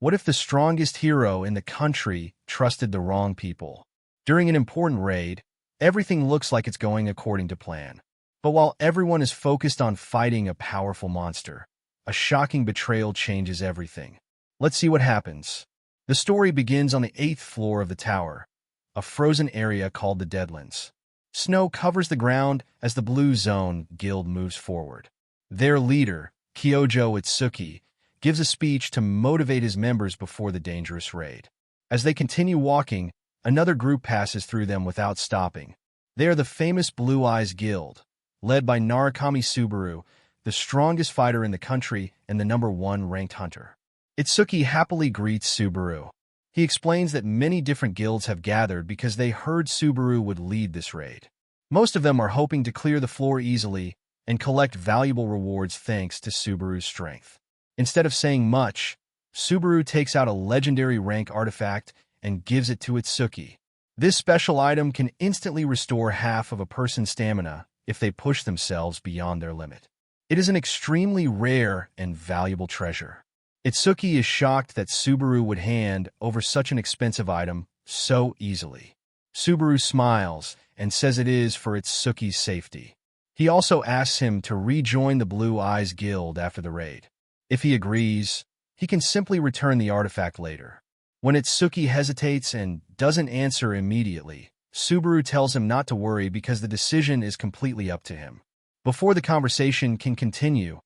What if the strongest hero in the country trusted the wrong people? During an important raid, everything looks like it's going according to plan. But while everyone is focused on fighting a powerful monster, a shocking betrayal changes everything. Let's see what happens. The story begins on the 8th floor of the tower, a frozen area called the Deadlands. Snow covers the ground as the Blue Zone Guild moves forward. Their leader, Kyojo Itsuki, gives a speech to motivate his members before the dangerous raid. As they continue walking, another group passes through them without stopping. They are the famous Blue Eyes Guild, led by Narukami Subaru, the strongest fighter in the country and the #1 ranked hunter. Itsuki happily greets Subaru. He explains that many different guilds have gathered because they heard Subaru would lead this raid. Most of them are hoping to clear the floor easily and collect valuable rewards thanks to Subaru's strength. Instead of saying much, Subaru takes out a legendary rank artifact and gives it to Itsuki. This special item can instantly restore half of a person's stamina if they push themselves beyond their limit. It is an extremely rare and valuable treasure. Itsuki is shocked that Subaru would hand over such an expensive item so easily. Subaru smiles and says it is for Itsuki's safety. He also asks him to rejoin the Blue Eyes Guild after the raid. If he agrees, he can simply return the artifact later. When Itsuki hesitates and doesn't answer immediately, Subaru tells him not to worry because the decision is completely up to him. Before the conversation can continue,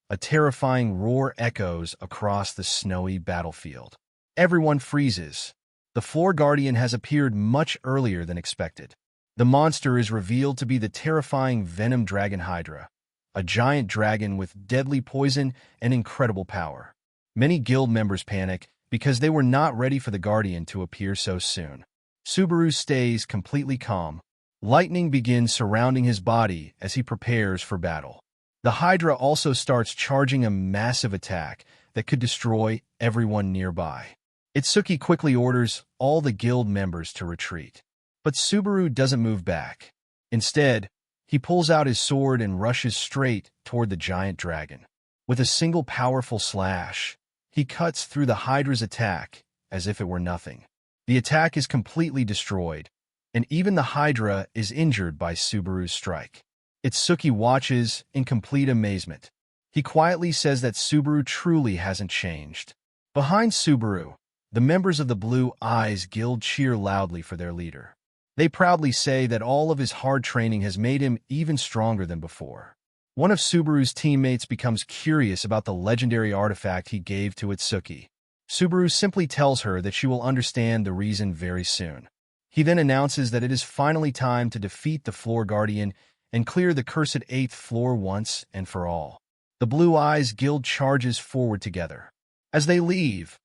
a terrifying roar echoes across the snowy battlefield. Everyone freezes. The Floor Guardian has appeared much earlier than expected. The monster is revealed to be the terrifying Venom Dragon Hydra, a giant dragon with deadly poison and incredible power. Many guild members panic because they were not ready for the Guardian to appear so soon. Subaru stays completely calm. Lightning begins surrounding his body as he prepares for battle. The Hydra also starts charging a massive attack that could destroy everyone nearby. Itsuki quickly orders all the guild members to retreat. But Subaru doesn't move back. Instead, he pulls out his sword and rushes straight toward the giant dragon. With a single powerful slash, he cuts through the Hydra's attack as if it were nothing. The attack is completely destroyed, and even the Hydra is injured by Subaru's strike. Itsuki watches in complete amazement. He quietly says that Subaru truly hasn't changed. Behind Subaru, the members of the Blue Eyes Guild cheer loudly for their leader. They proudly say that all of his hard training has made him even stronger than before. One of Subaru's teammates becomes curious about the legendary artifact he gave to Itsuki. Subaru simply tells her that she will understand the reason very soon. He then announces that it is finally time to defeat the Floor Guardian and clear the cursed 8th floor once and for all. The Blue Eyes Guild charges forward together. As they leave,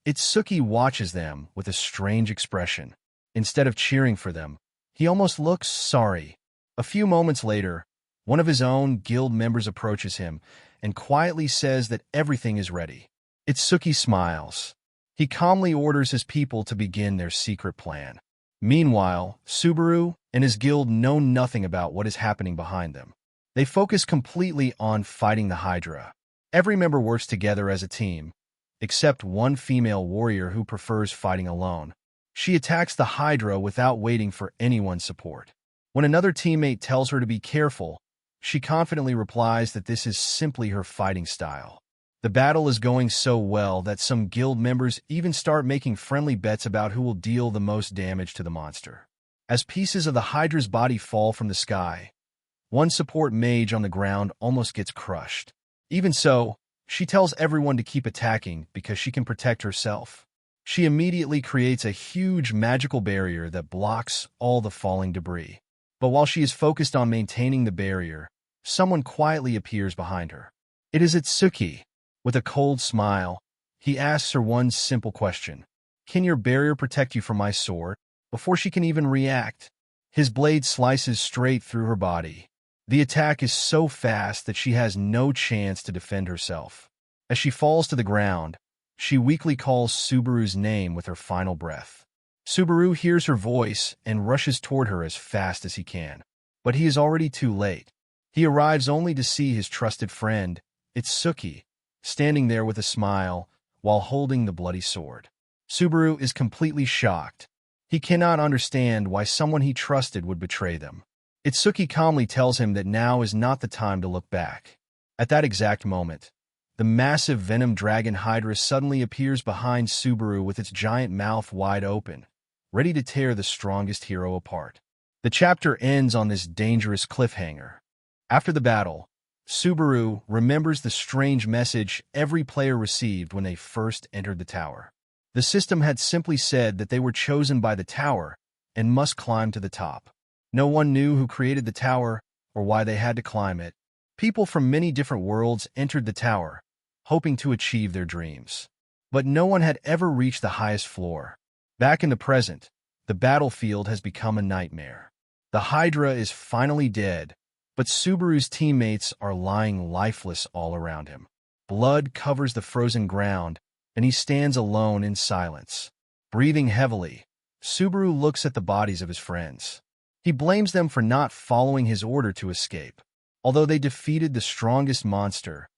Itsuki watches them with a strange expression. Instead of cheering for them, he almost looks sorry. A few moments later, one of his own guild members approaches him and quietly says that everything is ready. Itsuki smiles. He calmly orders his people to begin their secret plan. Meanwhile, Subaru and his guild know nothing about what is happening behind them. They focus completely on fighting the Hydra. Every member works together as a team, except one female warrior who prefers fighting alone. She attacks the Hydra without waiting for anyone's support. When another teammate tells her to be careful, she confidently replies that this is simply her fighting style. The battle is going so well that some guild members even start making friendly bets about who will deal the most damage to the monster. As pieces of the Hydra's body fall from the sky, one support mage on the ground almost gets crushed. Even so, she tells everyone to keep attacking because she can protect herself. She immediately creates a huge magical barrier that blocks all the falling debris. But while she is focused on maintaining the barrier, someone quietly appears behind her. It is Itsuki. With a cold smile, he asks her one simple question. Can your barrier protect you from my sword? Before she can even react, his blade slices straight through her body. The attack is so fast that she has no chance to defend herself. As she falls to the ground, she weakly calls Subaru's name with her final breath. Subaru hears her voice and rushes toward her as fast as he can. But he is already too late. He arrives only to see his trusted friend, Itsuki, standing there with a smile, while holding the bloody sword. Subaru is completely shocked. He cannot understand why someone he trusted would betray them. Itsuki calmly tells him that now is not the time to look back. At that exact moment, the massive venom dragon Hydra suddenly appears behind Subaru with its giant mouth wide open, ready to tear the strongest hero apart. The chapter ends on this dangerous cliffhanger. After the battle, Subaru remembers the strange message every player received when they first entered the tower. The system had simply said that they were chosen by the tower and must climb to the top. No one knew who created the tower or why they had to climb it. People from many different worlds entered the tower, hoping to achieve their dreams. But no one had ever reached the highest floor. Back in the present, the battlefield has become a nightmare. The Hydra is finally dead, but Subaru's teammates are lying lifeless all around him. Blood covers the frozen ground, and he stands alone in silence. Breathing heavily, Subaru looks at the bodies of his friends. He blames them for not following his order to escape. Although they defeated the strongest monster,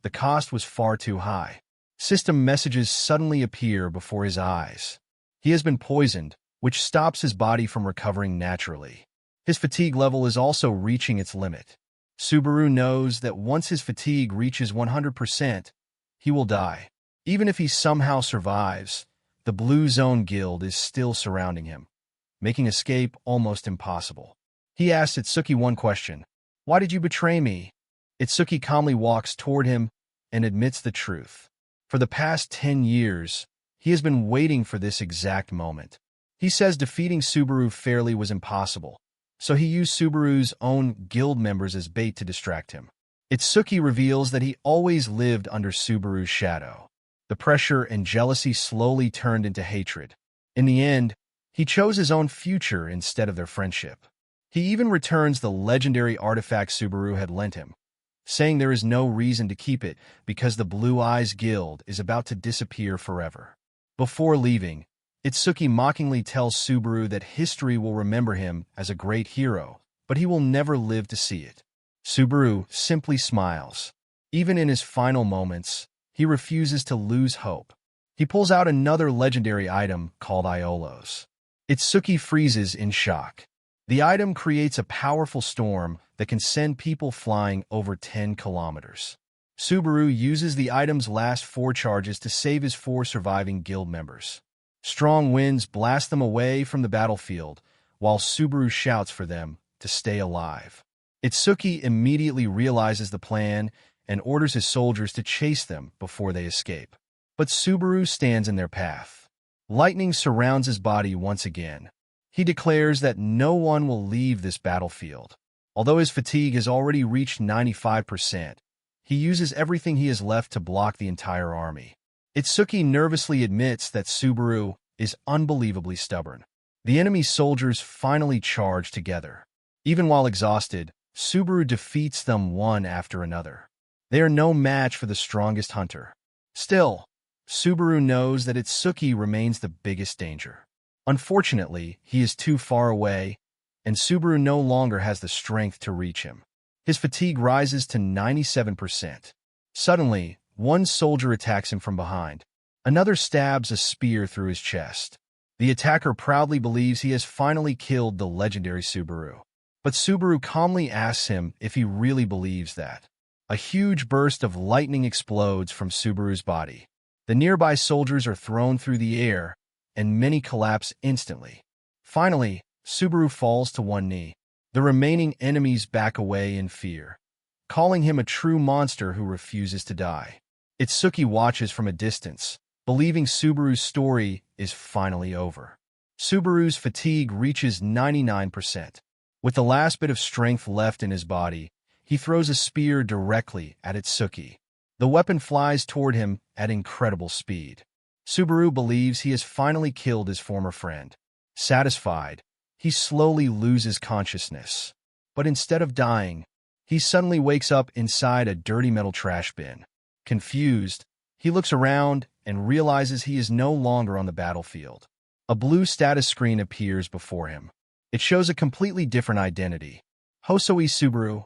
the cost was far too high. System messages suddenly appear before his eyes. He has been poisoned, which stops his body from recovering naturally. His fatigue level is also reaching its limit. Subaru knows that once his fatigue reaches 100%, he will die. Even if he somehow survives, the Blue Zone Guild is still surrounding him, making escape almost impossible. He asks Itsuki one question: "Why did you betray me?" Itsuki calmly walks toward him and admits the truth. For the past 10 years, he has been waiting for this exact moment. He says defeating Subaru fairly was impossible, so he used Subaru's own guild members as bait to distract him. Itsuki reveals that he always lived under Subaru's shadow. The pressure and jealousy slowly turned into hatred. In the end, he chose his own future instead of their friendship. He even returns the legendary artifact Subaru had lent him, saying there is no reason to keep it because the Blue Eyes Guild is about to disappear forever. Before leaving, Itsuki mockingly tells Subaru that history will remember him as a great hero, but he will never live to see it. Subaru simply smiles. Even in his final moments, he refuses to lose hope. He pulls out another legendary item called Iolos. Itsuki freezes in shock. The item creates a powerful storm that can send people flying over 10 kilometers. Subaru uses the item's last 4 charges to save his 4 surviving guild members. Strong winds blast them away from the battlefield, while Subaru shouts for them to stay alive. Itsuki immediately realizes the plan and orders his soldiers to chase them before they escape. But Subaru stands in their path. Lightning surrounds his body once again. He declares that no one will leave this battlefield. Although his fatigue has already reached 95%, he uses everything he has left to block the entire army. Itsuki nervously admits that Subaru is unbelievably stubborn. The enemy soldiers finally charge together. Even while exhausted, Subaru defeats them one after another. They are no match for the strongest hunter. Still, Subaru knows that Itsuki remains the biggest danger. Unfortunately, he is too far away, and Subaru no longer has the strength to reach him. His fatigue rises to 97%. Suddenly, one soldier attacks him from behind. Another stabs a spear through his chest. The attacker proudly believes he has finally killed the legendary Subaru. But Subaru calmly asks him if he really believes that. A huge burst of lightning explodes from Subaru's body. The nearby soldiers are thrown through the air, and many collapse instantly. Finally, Subaru falls to one knee. The remaining enemies back away in fear, calling him a true monster who refuses to die. Itsuki watches from a distance, believing Subaru's story is finally over. Subaru's fatigue reaches 99%. With the last bit of strength left in his body, he throws a spear directly at Itsuki. The weapon flies toward him at incredible speed. Subaru believes he has finally killed his former friend. Satisfied, he slowly loses consciousness. But instead of dying, he suddenly wakes up inside a dirty metal trash bin. Confused, he looks around and realizes he is no longer on the battlefield. A blue status screen appears before him. It shows a completely different identity. Hosoi Subaru,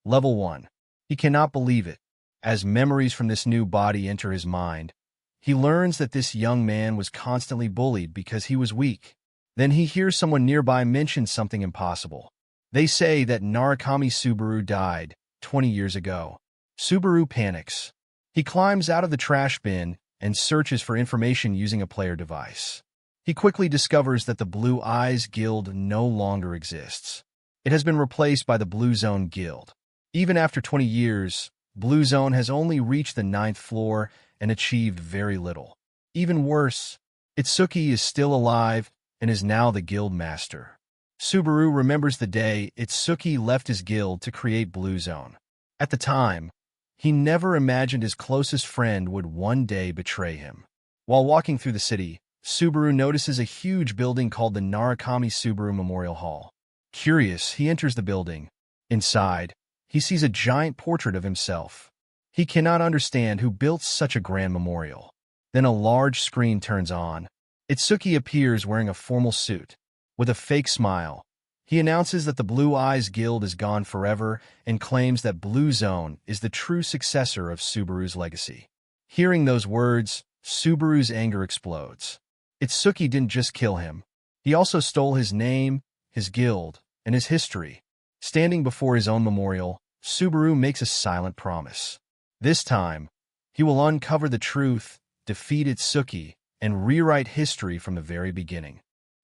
Level 1. He cannot believe it. As memories from this new body enter his mind, He learns that this young man was constantly bullied because he was weak. Then he hears someone nearby mention something impossible. They say that Narukami Subaru died 20 years ago. Subaru panics. He climbs out of the trash bin and searches for information using a player device. He quickly discovers that the Blue Eyes Guild no longer exists. It has been replaced by the Blue Zone Guild. Even after 20 years, Blue Zone has only reached the 9th floor and achieved very little. Even worse, Itsuki is still alive and is now the guild master. Subaru remembers the day Itsuki left his guild to create Blue Zone. At the time, he never imagined his closest friend would one day betray him. While walking through the city, Subaru notices a huge building called the Narukami Subaru Memorial Hall. Curious, he enters the building. Inside, he sees a giant portrait of himself. He cannot understand who built such a grand memorial. Then a large screen turns on. Itsuki appears wearing a formal suit. With a fake smile, he announces that the Blue Eyes Guild is gone forever and claims that Blue Zone is the true successor of Subaru's legacy. Hearing those words, Subaru's anger explodes. Itsuki didn't just kill him. He also stole his name, his guild, and his history. Standing before his own memorial, Subaru makes a silent promise. This time, he will uncover the truth, defeat Itsuki, and rewrite history from the very beginning.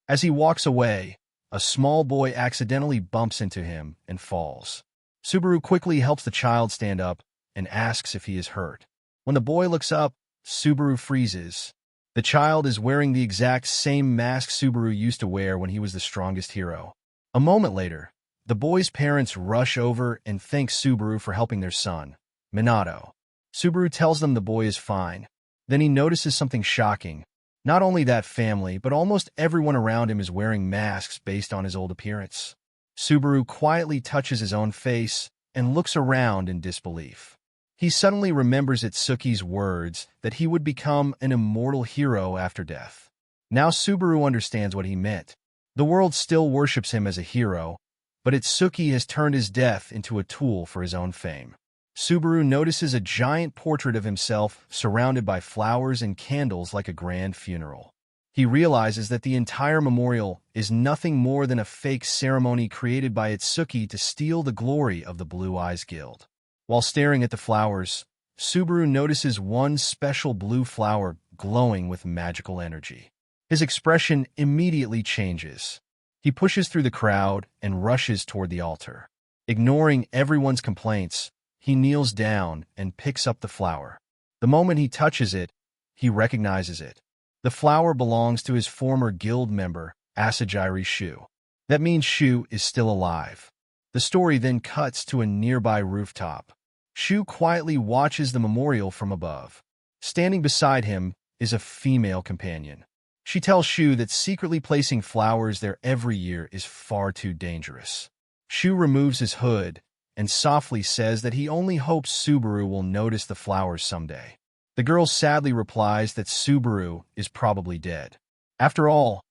As he walks away, a small boy accidentally bumps into him and falls. Subaru quickly helps the child stand up and asks if he is hurt. When the boy looks up, Subaru freezes. The child is wearing the exact same mask Subaru used to wear when he was the strongest hero. A moment later, the boy's parents rush over and thank Subaru for helping their son, Minato. Subaru tells them the boy is fine. Then he notices something shocking. Not only that family, but almost everyone around him is wearing masks based on his old appearance. Subaru quietly touches his own face and looks around in disbelief. He suddenly remembers Itsuki's words that he would become an immortal hero after death. Now Subaru understands what he meant. The world still worships him as a hero, but Itsuki has turned his death into a tool for his own fame. Subaru notices a giant portrait of himself surrounded by flowers and candles like a grand funeral. He realizes that the entire memorial is nothing more than a fake ceremony created by Itsuki to steal the glory of the Blue Eyes Guild. While staring at the flowers, Subaru notices one special blue flower glowing with magical energy. His expression immediately changes. He pushes through the crowd and rushes toward the altar. Ignoring everyone's complaints, he kneels down and picks up the flower. The moment he touches it, he recognizes it. The flower belongs to his former guild member, Asajiri Shu. That means Shu is still alive. The story then cuts to a nearby rooftop. Shu quietly watches the memorial from above. Standing beside him is a female companion. She tells Shu that secretly placing flowers there every year is far too dangerous. Shu removes his hood and softly says that he only hopes Subaru will notice the flowers someday. The girl sadly replies that Subaru is probably dead. After all,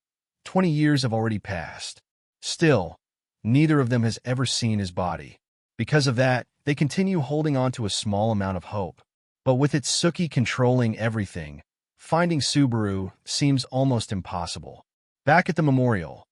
20 years have already passed. Still, neither of them has ever seen his body. Because of that, they continue holding on to a small amount of hope. But with Itsuki controlling everything, finding Subaru seems almost impossible. Back at the memorial,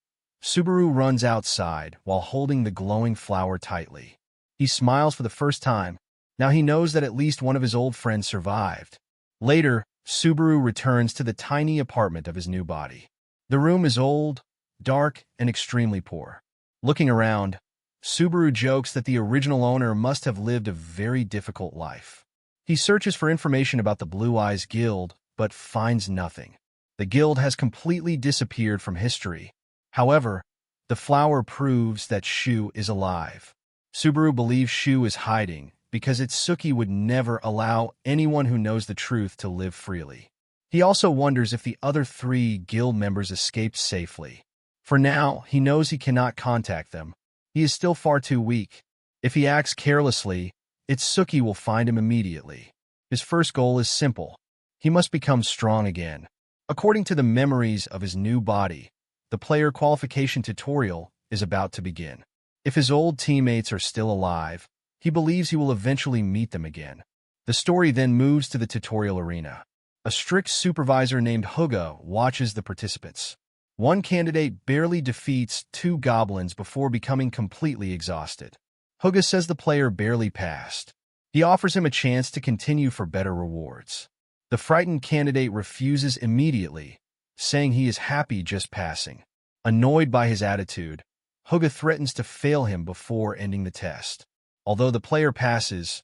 Subaru runs outside while holding the glowing flower tightly. He smiles for the first time. Now he knows that at least one of his old friends survived. Later, Subaru returns to the tiny apartment of his new body. The room is old, dark, and extremely poor. Looking around, Subaru jokes that the original owner must have lived a very difficult life. He searches for information about the Blue Eyes Guild, but finds nothing. The guild has completely disappeared from history. However, the flower proves that Shu is alive. Subaru believes Shu is hiding because Itsuki would never allow anyone who knows the truth to live freely. He also wonders if the other 3 guild members escaped safely. For now, he knows he cannot contact them. He is still far too weak. If he acts carelessly, Itsuki will find him immediately. His first goal is simple. He must become strong again. According to the memories of his new body, the player qualification tutorial is about to begin. If his old teammates are still alive, he believes he will eventually meet them again. The story then moves to the tutorial arena. A strict supervisor named Huga watches the participants. One candidate barely defeats 2 goblins before becoming completely exhausted. Huga says the player barely passed. He offers him a chance to continue for better rewards. The frightened candidate refuses immediately, saying he is happy just passing. Annoyed by his attitude, Huga threatens to fail him before ending the test. Although the player passes,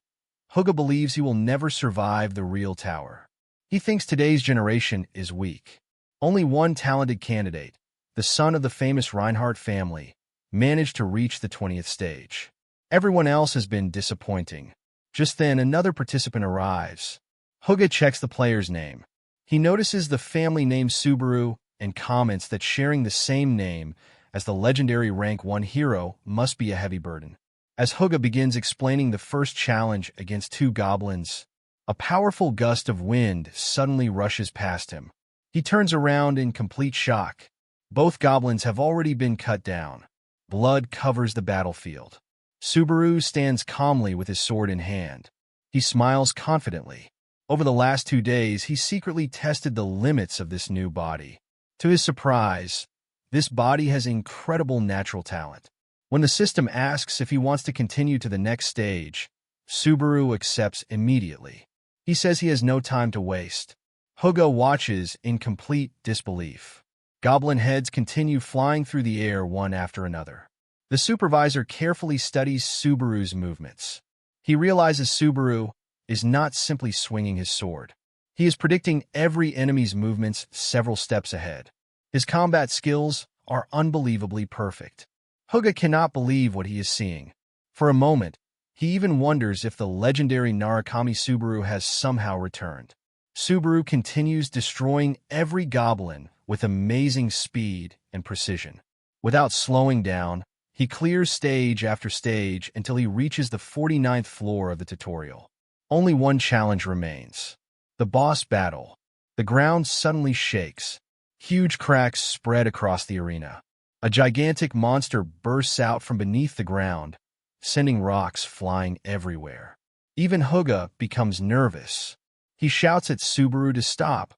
Huga believes he will never survive the real tower. He thinks today's generation is weak. Only one talented candidate, the son of the famous Reinhardt family, managed to reach the 20th stage. Everyone else has been disappointing. Just then, another participant arrives. Huga checks the player's name. He notices the family name Subaru and comments that sharing the same name as the legendary rank 1 hero must be a heavy burden. As Huga begins explaining the first challenge against 2 goblins, a powerful gust of wind suddenly rushes past him. He turns around in complete shock. Both goblins have already been cut down. Blood covers the battlefield. Subaru stands calmly with his sword in hand. He smiles confidently. Over the last 2 days, he secretly tested the limits of this new body. To his surprise, this body has incredible natural talent. When the system asks if he wants to continue to the next stage, Subaru accepts immediately. He says he has no time to waste. Huga watches in complete disbelief. Goblin heads continue flying through the air one after another. The supervisor carefully studies Subaru's movements. He realizes Subaru is not simply swinging his sword. He is predicting every enemy's movements several steps ahead. His combat skills are unbelievably perfect. Huga cannot believe what he is seeing. For a moment, he even wonders if the legendary Narukami Subaru has somehow returned. Subaru continues destroying every goblin with amazing speed and precision. Without slowing down, he clears stage after stage until he reaches the 49th floor of the tutorial. Only one challenge remains: the boss battle. The ground suddenly shakes. Huge cracks spread across the arena. A gigantic monster bursts out from beneath the ground, sending rocks flying everywhere. Even Huga becomes nervous. He shouts at Subaru to stop,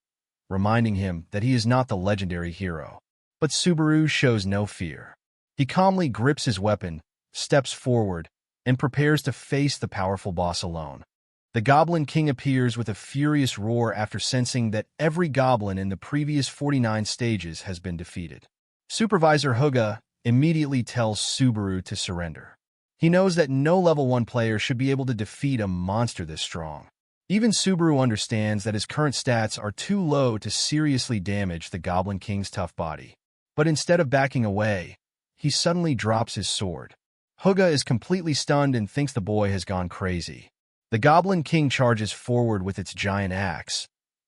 reminding him that he is not the legendary hero. But Subaru shows no fear. He calmly grips his weapon, steps forward, and prepares to face the powerful boss alone. The Goblin King appears with a furious roar after sensing that every goblin in the previous 49 stages has been defeated. Supervisor Huga immediately tells Subaru to surrender. He knows that no level 1 player should be able to defeat a monster this strong. Even Subaru understands that his current stats are too low to seriously damage the Goblin King's tough body. But instead of backing away, he suddenly drops his sword. Huga is completely stunned and thinks the boy has gone crazy. The Goblin King charges forward with its giant axe,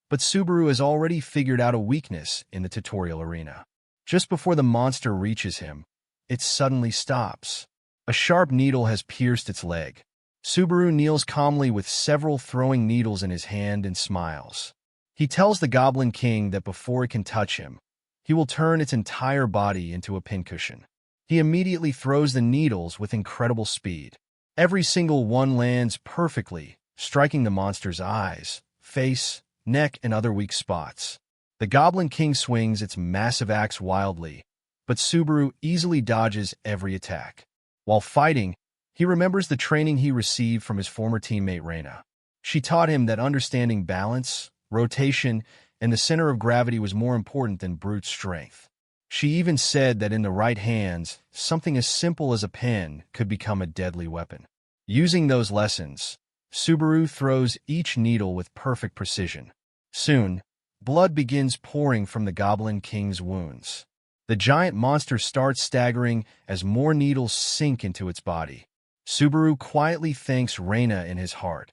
but Subaru has already figured out a weakness in the tutorial arena. Just before the monster reaches him, it suddenly stops. A sharp needle has pierced its leg. Subaru kneels calmly with several throwing needles in his hand and smiles. He tells the Goblin King that before it can touch him, he will turn its entire body into a pincushion. He immediately throws the needles with incredible speed. Every single one lands perfectly, striking the monster's eyes, face, neck, and other weak spots. The Goblin King swings its massive axe wildly, but Subaru easily dodges every attack. While fighting, he remembers the training he received from his former teammate Reina. She taught him that understanding balance, rotation, and the center of gravity was more important than brute strength. She even said that in the right hands, something as simple as a pen could become a deadly weapon. Using those lessons, Subaru throws each needle with perfect precision. Soon, blood begins pouring from the Goblin King's wounds. The giant monster starts staggering as more needles sink into its body. Subaru quietly thanks Reina in his heart,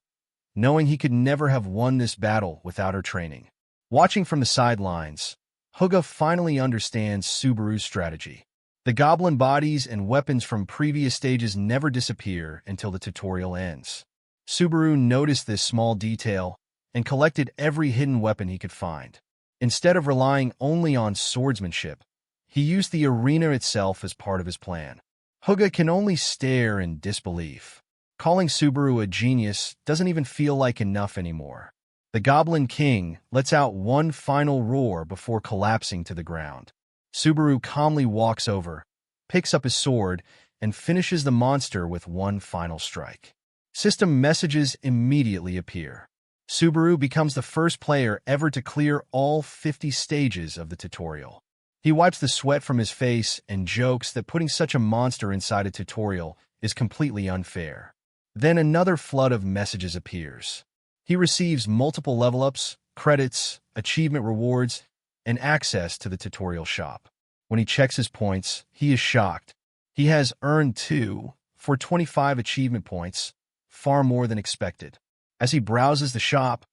knowing he could never have won this battle without her training. Watching from the sidelines, Huga finally understands Subaru's strategy. The goblin bodies and weapons from previous stages never disappear until the tutorial ends. Subaru noticed this small detail and collected every hidden weapon he could find. Instead of relying only on swordsmanship, he used the arena itself as part of his plan. Huga can only stare in disbelief. Calling Subaru a genius doesn't even feel like enough anymore. The Goblin King lets out one final roar before collapsing to the ground. Subaru calmly walks over, picks up his sword, and finishes the monster with one final strike. System messages immediately appear. Subaru becomes the first player ever to clear all 50 stages of the tutorial. He wipes the sweat from his face and jokes that putting such a monster inside a tutorial is completely unfair. Then another flood of messages appears. He receives multiple level-ups, credits, achievement rewards, and access to the tutorial shop. When he checks his points, he is shocked. He has earned 2 for 25 achievement points, far more than expected. As he browses the shop,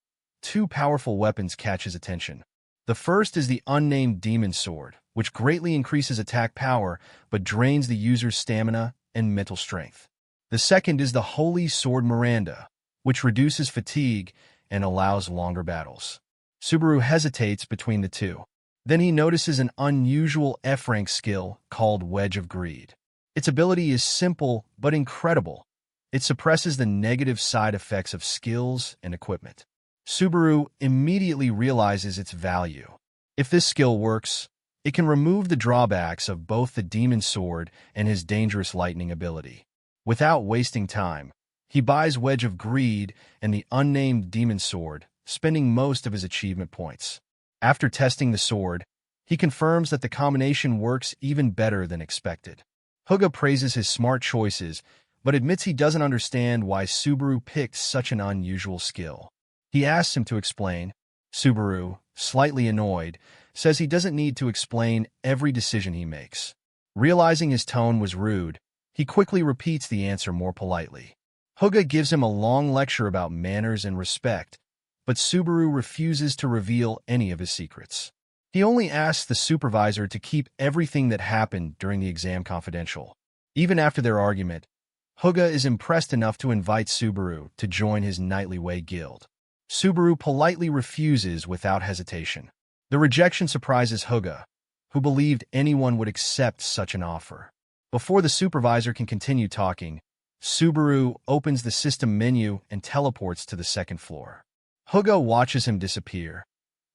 2 powerful weapons catch his attention. The first is the unnamed demon sword, which greatly increases attack power but drains the user's stamina and mental strength. The second is the holy sword Miranda, which reduces fatigue and allows longer battles. Subaru hesitates between the two. Then he notices an unusual F-rank skill called Wedge of Greed. Its ability is simple but incredible. It suppresses the negative side effects of skills and equipment. Subaru immediately realizes its value. If this skill works, it can remove the drawbacks of both the demon sword and his dangerous lightning ability. Without wasting time, he buys Wedge of Greed and the unnamed demon sword, spending most of his achievement points. After testing the sword, he confirms that the combination works even better than expected. Huga praises his smart choices, but admits he doesn't understand why Subaru picked such an unusual skill. He asks him to explain. Subaru, slightly annoyed, says he doesn't need to explain every decision he makes. Realizing his tone was rude, he quickly repeats the answer more politely. Huga gives him a long lecture about manners and respect, but Subaru refuses to reveal any of his secrets. He only asks the supervisor to keep everything that happened during the exam confidential. Even after their argument, Huga is impressed enough to invite Subaru to join his Nightly Way guild. Subaru politely refuses without hesitation. The rejection surprises Huga, who believed anyone would accept such an offer. Before the supervisor can continue talking, Subaru opens the system menu and teleports to the second floor. Huga watches him disappear,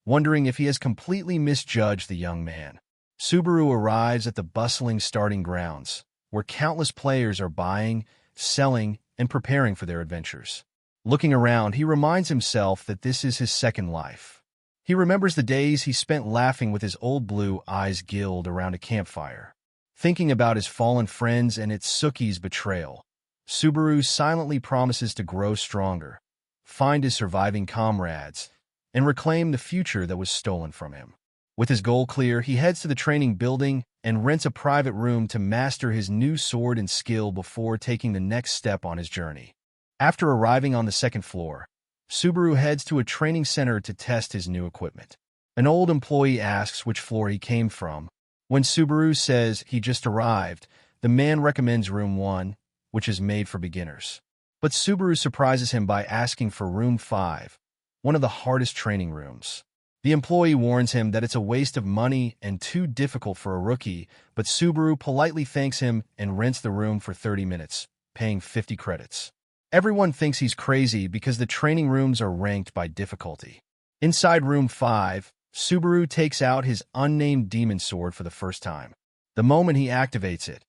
wondering if he has completely misjudged the young man. Subaru arrives at the bustling starting grounds, where countless players are buying, selling, and preparing for their adventures. Looking around, he reminds himself that this is his second life. He remembers the days he spent laughing with his old Blue Eyes guild around a campfire. Thinking about his fallen friends and Itsuki's betrayal, Subaru silently promises to grow stronger, find his surviving comrades, and reclaim the future that was stolen from him. With his goal clear, he heads to the training building and rents a private room to master his new sword and skill before taking the next step on his journey. After arriving on the second floor, Subaru heads to a training center to test his new equipment. An old employee asks which floor he came from. When Subaru says he just arrived, the man recommends room 1, which is made for beginners. But Subaru surprises him by asking for room 5, one of the hardest training rooms. The employee warns him that it's a waste of money and too difficult for a rookie, but Subaru politely thanks him and rents the room for 30 minutes, paying 50 credits. Everyone thinks he's crazy because the training rooms are ranked by difficulty. Inside room 5, Subaru takes out his unnamed demon sword for the first time. The moment he activates it,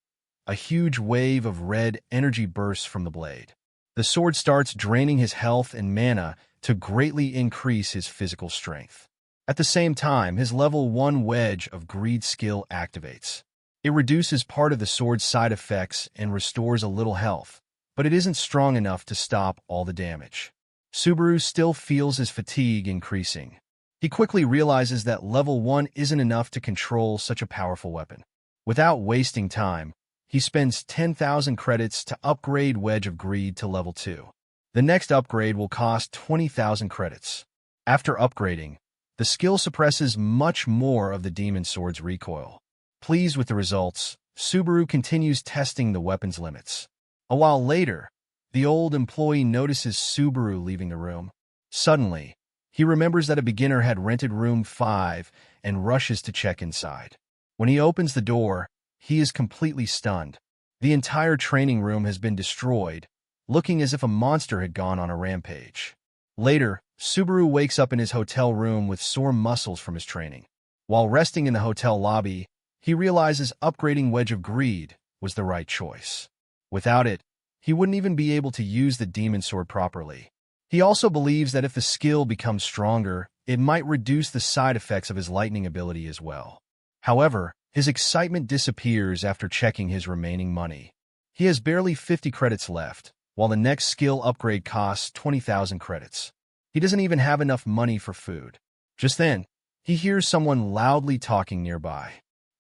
a huge wave of red energy bursts from the blade. The sword starts draining his health and mana to greatly increase his physical strength. At the same time, his level 1 Wedge of Greed skill activates. It reduces part of the sword's side effects and restores a little health, but it isn't strong enough to stop all the damage. Subaru still feels his fatigue increasing. He quickly realizes that level 1 isn't enough to control such a powerful weapon. Without wasting time, he spends 10,000 credits to upgrade Wedge of Greed to level 2. The next upgrade will cost 20,000 credits. After upgrading, the skill suppresses much more of the demon sword's recoil. Pleased with the results, Subaru continues testing the weapon's limits. A while later, the old employee notices Subaru leaving the room. Suddenly, he remembers that a beginner had rented room 5 and rushes to check inside. When he opens the door, he is completely stunned. The entire training room has been destroyed, looking as if a monster had gone on a rampage. Later, Subaru wakes up in his hotel room with sore muscles from his training. While resting in the hotel lobby, he realizes upgrading Wedge of Greed was the right choice. Without it, he wouldn't even be able to use the demon sword properly. He also believes that if the skill becomes stronger, it might reduce the side effects of his lightning ability as well. However, his excitement disappears after checking his remaining money. He has barely 50 credits left, while the next skill upgrade costs 20,000 credits. He doesn't even have enough money for food. Just then, he hears someone loudly talking nearby.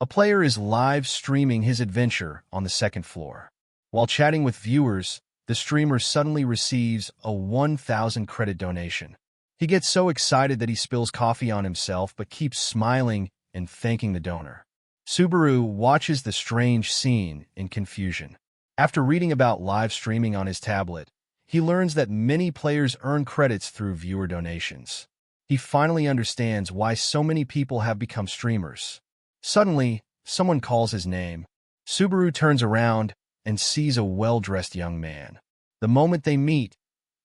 A player is live streaming his adventure on the second floor. While chatting with viewers, the streamer suddenly receives a 1,000 credit donation. He gets so excited that he spills coffee on himself but keeps smiling and thanking the donor. Subaru watches the strange scene in confusion. After reading about live streaming on his tablet, he learns that many players earn credits through viewer donations. He finally understands why so many people have become streamers. Suddenly, someone calls his name. Subaru turns around and sees a well-dressed young man. The moment they meet,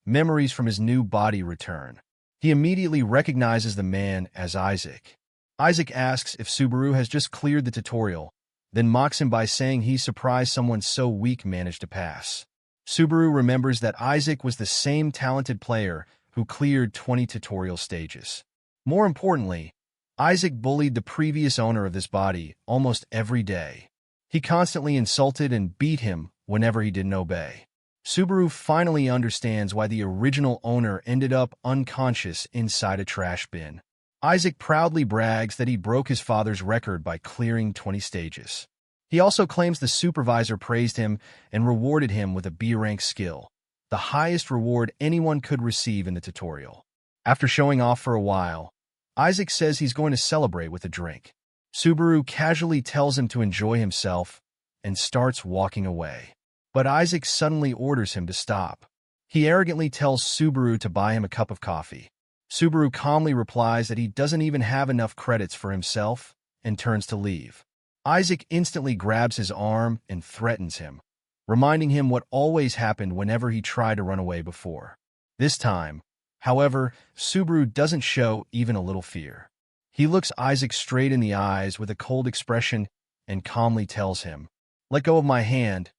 memories from his new body return. He immediately recognizes the man as Isaac. Isaac asks if Subaru has just cleared the tutorial, then mocks him by saying he's surprised someone so weak managed to pass. Subaru remembers that Isaac was the same talented player who cleared 20 tutorial stages. More importantly, Isaac bullied the previous owner of this body almost every day. He constantly insulted and beat him whenever he didn't obey. Subaru finally understands why the original owner ended up unconscious inside a trash bin. Isaac proudly brags that he broke his father's record by clearing 20 stages. He also claims the supervisor praised him and rewarded him with a B-rank skill, the highest reward anyone could receive in the tutorial. After showing off for a while, Isaac says he's going to celebrate with a drink. Subaru casually tells him to enjoy himself and starts walking away. But Isaac suddenly orders him to stop. He arrogantly tells Subaru to buy him a cup of coffee. Subaru calmly replies that he doesn't even have enough credits for himself and turns to leave. Isaac instantly grabs his arm and threatens him, reminding him what always happened whenever he tried to run away before. This time, however, Subaru doesn't show even a little fear. He looks Isaac straight in the eyes with a cold expression and calmly tells him, "Let go of my hand,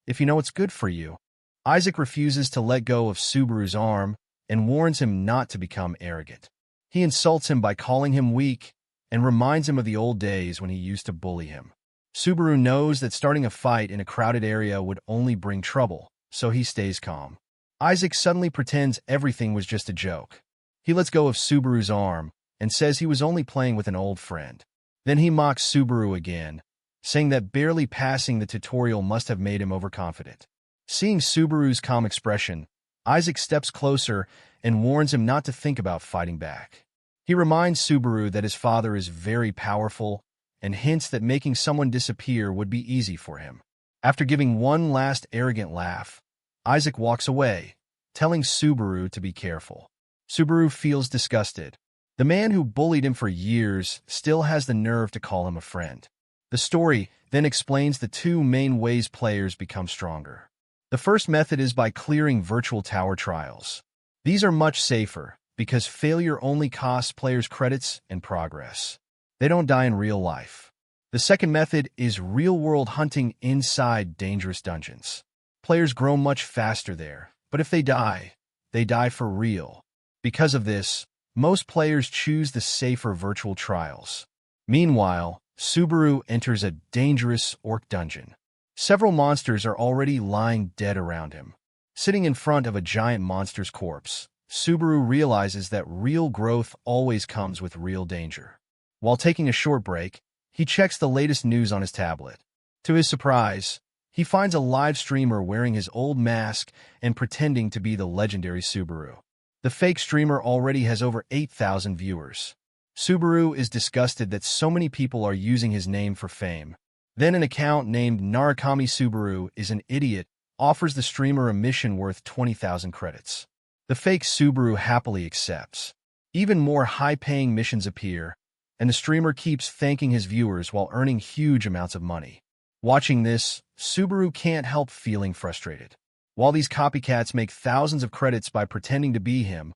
if you know what's good for you." Isaac refuses to let go of Subaru's arm and warns him not to become arrogant. He insults him by calling him weak and reminds him of the old days when he used to bully him. Subaru knows that starting a fight in a crowded area would only bring trouble, so he stays calm. Isaac suddenly pretends everything was just a joke. He lets go of Subaru's arm and says he was only playing with an old friend. Then he mocks Subaru again, saying that barely passing the tutorial must have made him overconfident. Seeing Subaru's calm expression, Isaac steps closer and warns him not to think about fighting back. He reminds Subaru that his father is very powerful and hints that making someone disappear would be easy for him. After giving one last arrogant laugh, Isaac walks away, telling Subaru to be careful. Subaru feels disgusted. The man who bullied him for years still has the nerve to call him a friend. The story then explains the two main ways players become stronger. The first method is by clearing virtual tower trials. These are much safer because failure only costs players credits and progress. They don't die in real life. The second method is real-world hunting inside dangerous dungeons. Players grow much faster there, but if they die for real. Because of this, most players choose the safer virtual trials. Meanwhile, Subaru enters a dangerous orc dungeon. Several monsters are already lying dead around him. Sitting in front of a giant monster's corpse, Subaru realizes that real growth always comes with real danger. While taking a short break, he checks the latest news on his tablet. To his surprise, he finds a live streamer wearing his old mask and pretending to be the legendary Subaru. The fake streamer already has over 8,000 viewers. Subaru is disgusted that so many people are using his name for fame. Then an account named Narakami Subaru is an idiot, offers the streamer a mission worth 20,000 credits. The fake Subaru happily accepts. Even more high-paying missions appear, and the streamer keeps thanking his viewers while earning huge amounts of money. Watching this, Subaru can't help feeling frustrated. While these copycats make thousands of credits by pretending to be him,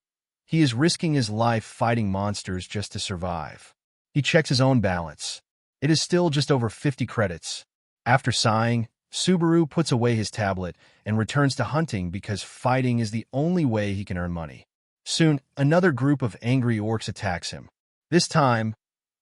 He is risking his life fighting monsters just to survive. He checks his own balance. It is still just over 50 credits. After sighing, Subaru puts away his tablet and returns to hunting because fighting is the only way he can earn money. Soon, another group of angry orcs attacks him. This time,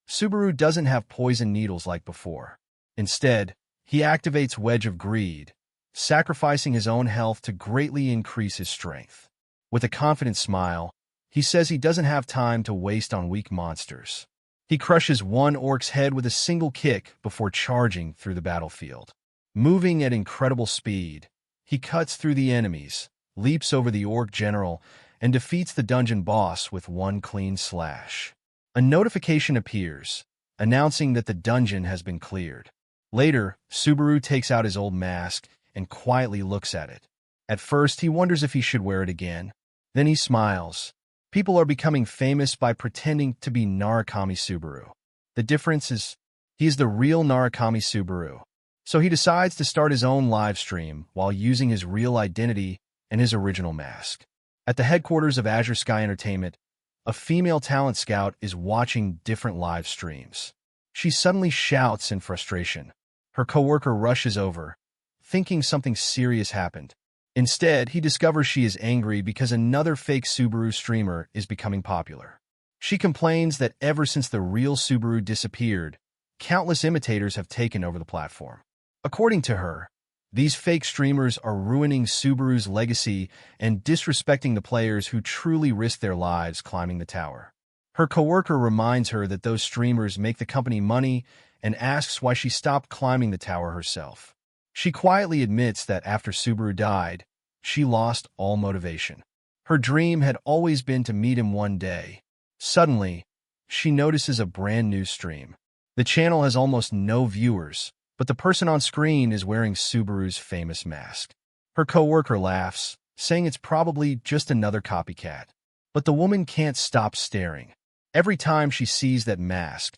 Subaru doesn't have poison needles like before. Instead, he activates Wedge of Greed, sacrificing his own health to greatly increase his strength. With a confident smile, he says he doesn't have time to waste on weak monsters. He crushes one orc's head with a single kick before charging through the battlefield. Moving at incredible speed, he cuts through the enemies, leaps over the orc general, and defeats the dungeon boss with one clean slash. A notification appears, announcing that the dungeon has been cleared. Later, Subaru takes out his old mask and quietly looks at it. At first, he wonders if he should wear it again. Then he smiles. People are becoming famous by pretending to be Narukami Subaru. The difference is, he is the real Narukami Subaru. So he decides to start his own live stream while using his real identity and his original mask. At the headquarters of Azure Sky Entertainment, a female talent scout is watching different live streams. She suddenly shouts in frustration. Her coworker rushes over, thinking something serious happened. Instead, he discovers she is angry because another fake Subaru streamer is becoming popular. She complains that ever since the real Subaru disappeared, countless imitators have taken over the platform. According to her, these fake streamers are ruining Subaru's legacy and disrespecting the players who truly risk their lives climbing the tower. Her coworker reminds her that those streamers make the company money and asks why she stopped climbing the tower herself. She quietly admits that after Subaru died, she lost all motivation. Her dream had always been to meet him one day. Suddenly, she notices a brand new stream. The channel has almost no viewers, but the person on screen is wearing Subaru's famous mask. Her coworker laughs, saying it's probably just another copycat. But the woman can't stop staring. Every time she sees that mask,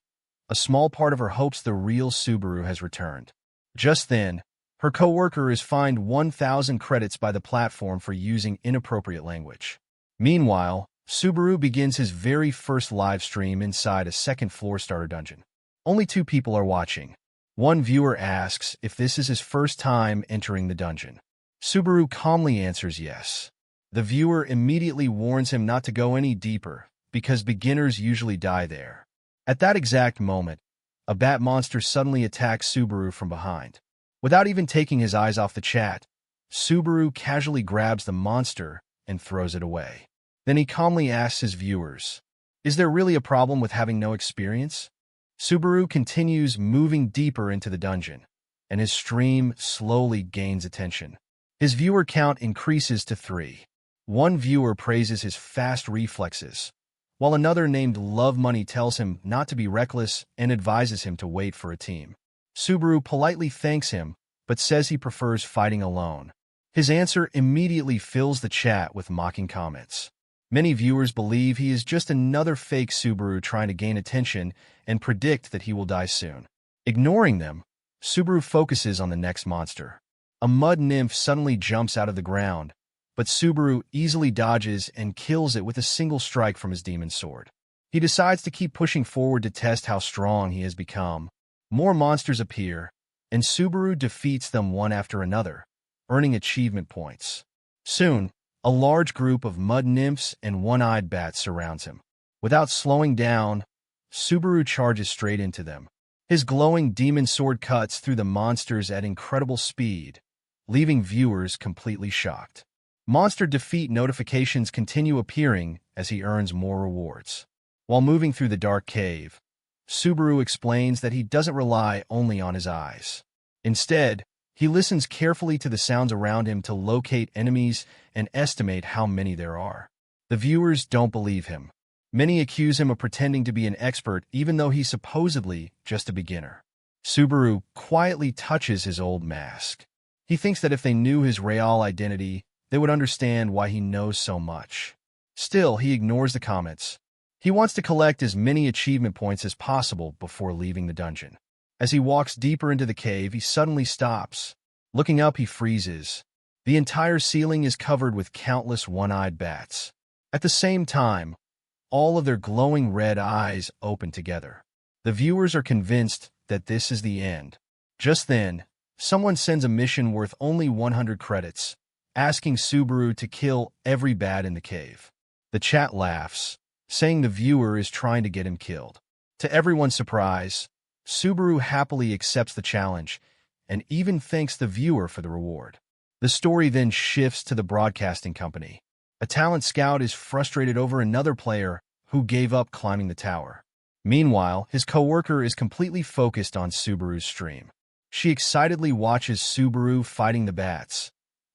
a small part of her hopes the real Subaru has returned. Just then, her coworker is fined 1,000 credits by the platform for using inappropriate language. Meanwhile, Subaru begins his very first live stream inside a second-floor starter dungeon. Only 2 people are watching. One viewer asks if this is his first time entering the dungeon. Subaru calmly answers yes. The viewer immediately warns him not to go any deeper, because beginners usually die there. At that exact moment, a bat monster suddenly attacks Subaru from behind. Without even taking his eyes off the chat, Subaru casually grabs the monster and throws it away. Then he calmly asks his viewers, "Is there really a problem with having no experience?" Subaru continues moving deeper into the dungeon, and his stream slowly gains attention. His viewer count increases to 3. One viewer praises his fast reflexes, while another named Love Money tells him not to be reckless and advises him to wait for a team. Subaru politely thanks him, but says he prefers fighting alone. His answer immediately fills the chat with mocking comments. Many viewers believe he is just another fake Subaru trying to gain attention and predict that he will die soon. Ignoring them, Subaru focuses on the next monster. A mud nymph suddenly jumps out of the ground, but Subaru easily dodges and kills it with a single strike from his demon sword. He decides to keep pushing forward to test how strong he has become. More monsters appear, and Subaru defeats them one after another, earning achievement points. Soon, a large group of mud nymphs and one-eyed bats surrounds him. Without slowing down, Subaru charges straight into them. His glowing demon sword cuts through the monsters at incredible speed, leaving viewers completely shocked. Monster defeat notifications continue appearing as he earns more rewards. While moving through the dark cave, Subaru explains that he doesn't rely only on his eyes. Instead, he listens carefully to the sounds around him to locate enemies and estimate how many there are. The viewers don't believe him. Many accuse him of pretending to be an expert even though he's supposedly just a beginner. Subaru quietly touches his old mask. He thinks that if they knew his real identity, they would understand why he knows so much. Still, he ignores the comments. He wants to collect as many achievement points as possible before leaving the dungeon. As he walks deeper into the cave, he suddenly stops. Looking up, he freezes. The entire ceiling is covered with countless one-eyed bats. At the same time, all of their glowing red eyes open together. The viewers are convinced that this is the end. Just then, someone sends a mission worth only 100 credits, asking Subaru to kill every bat in the cave. The chat laughs, saying the viewer is trying to get him killed. To everyone's surprise, Subaru happily accepts the challenge and even thanks the viewer for the reward. The story then shifts to the broadcasting company. A talent scout is frustrated over another player who gave up climbing the tower. Meanwhile, his coworker is completely focused on Subaru's stream. She excitedly watches Subaru fighting the bats,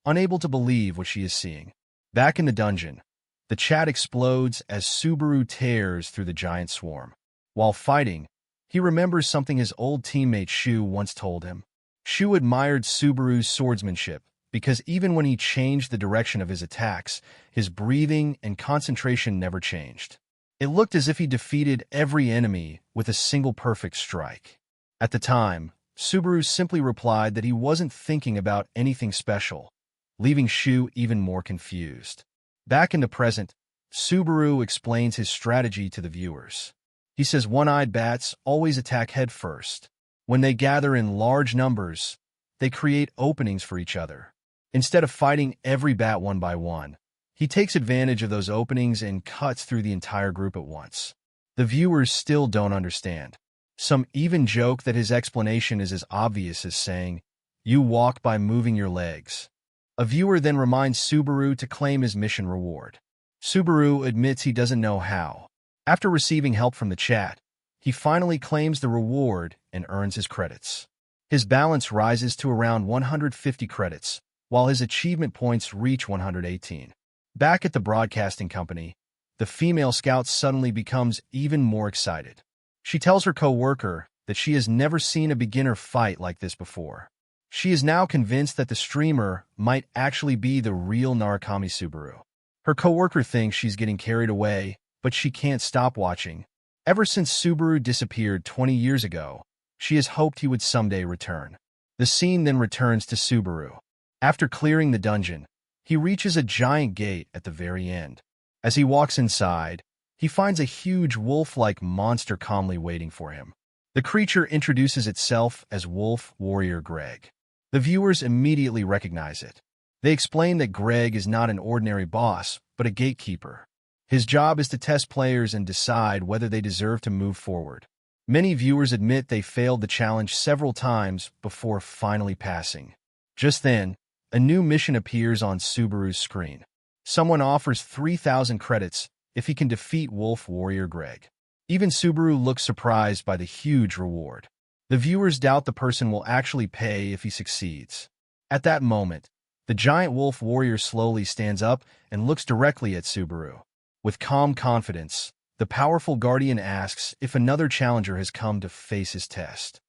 unable to believe what she is seeing. Back in the dungeon, the chat explodes as Subaru tears through the giant swarm. While fighting, he remembers something his old teammate Shu once told him. Shu admired Subaru's swordsmanship because even when he changed the direction of his attacks, his breathing and concentration never changed. It looked as if he defeated every enemy with a single perfect strike. At the time, Subaru simply replied that he wasn't thinking about anything special, leaving Shu even more confused. Back in the present, Subaru explains his strategy to the viewers. He says one-eyed bats always attack head first. When they gather in large numbers, they create openings for each other. Instead of fighting every bat one by one, he takes advantage of those openings and cuts through the entire group at once. The viewers still don't understand. Some even joke that his explanation is as obvious as saying, "You walk by moving your legs." A viewer then reminds Subaru to claim his mission reward. Subaru admits he doesn't know how. After receiving help from the chat, he finally claims the reward and earns his credits. His balance rises to around 150 credits, while his achievement points reach 118. Back at the broadcasting company, the female scout suddenly becomes even more excited. She tells her co-worker that she has never seen a beginner fight like this before. She is now convinced that the streamer might actually be the real Narukami Subaru. Her co-worker thinks she's getting carried away, but she can't stop watching. Ever since Subaru disappeared 20 years ago, she has hoped he would someday return. The scene then returns to Subaru. After clearing the dungeon, he reaches a giant gate at the very end. As he walks inside, he finds a huge wolf-like monster calmly waiting for him. The creature introduces itself as Wolf Warrior Greg. The viewers immediately recognize it. They explain that Greg is not an ordinary boss, but a gatekeeper. His job is to test players and decide whether they deserve to move forward. Many viewers admit they failed the challenge several times before finally passing. Just then, a new mission appears on Subaru's screen. Someone offers 3,000 credits if he can defeat Wolf Warrior Greg. Even Subaru looks surprised by the huge reward. The viewers doubt the person will actually pay if he succeeds. At that moment, the giant Wolf Warrior slowly stands up and looks directly at Subaru. With calm confidence, the powerful guardian asks if another challenger has come to face his test.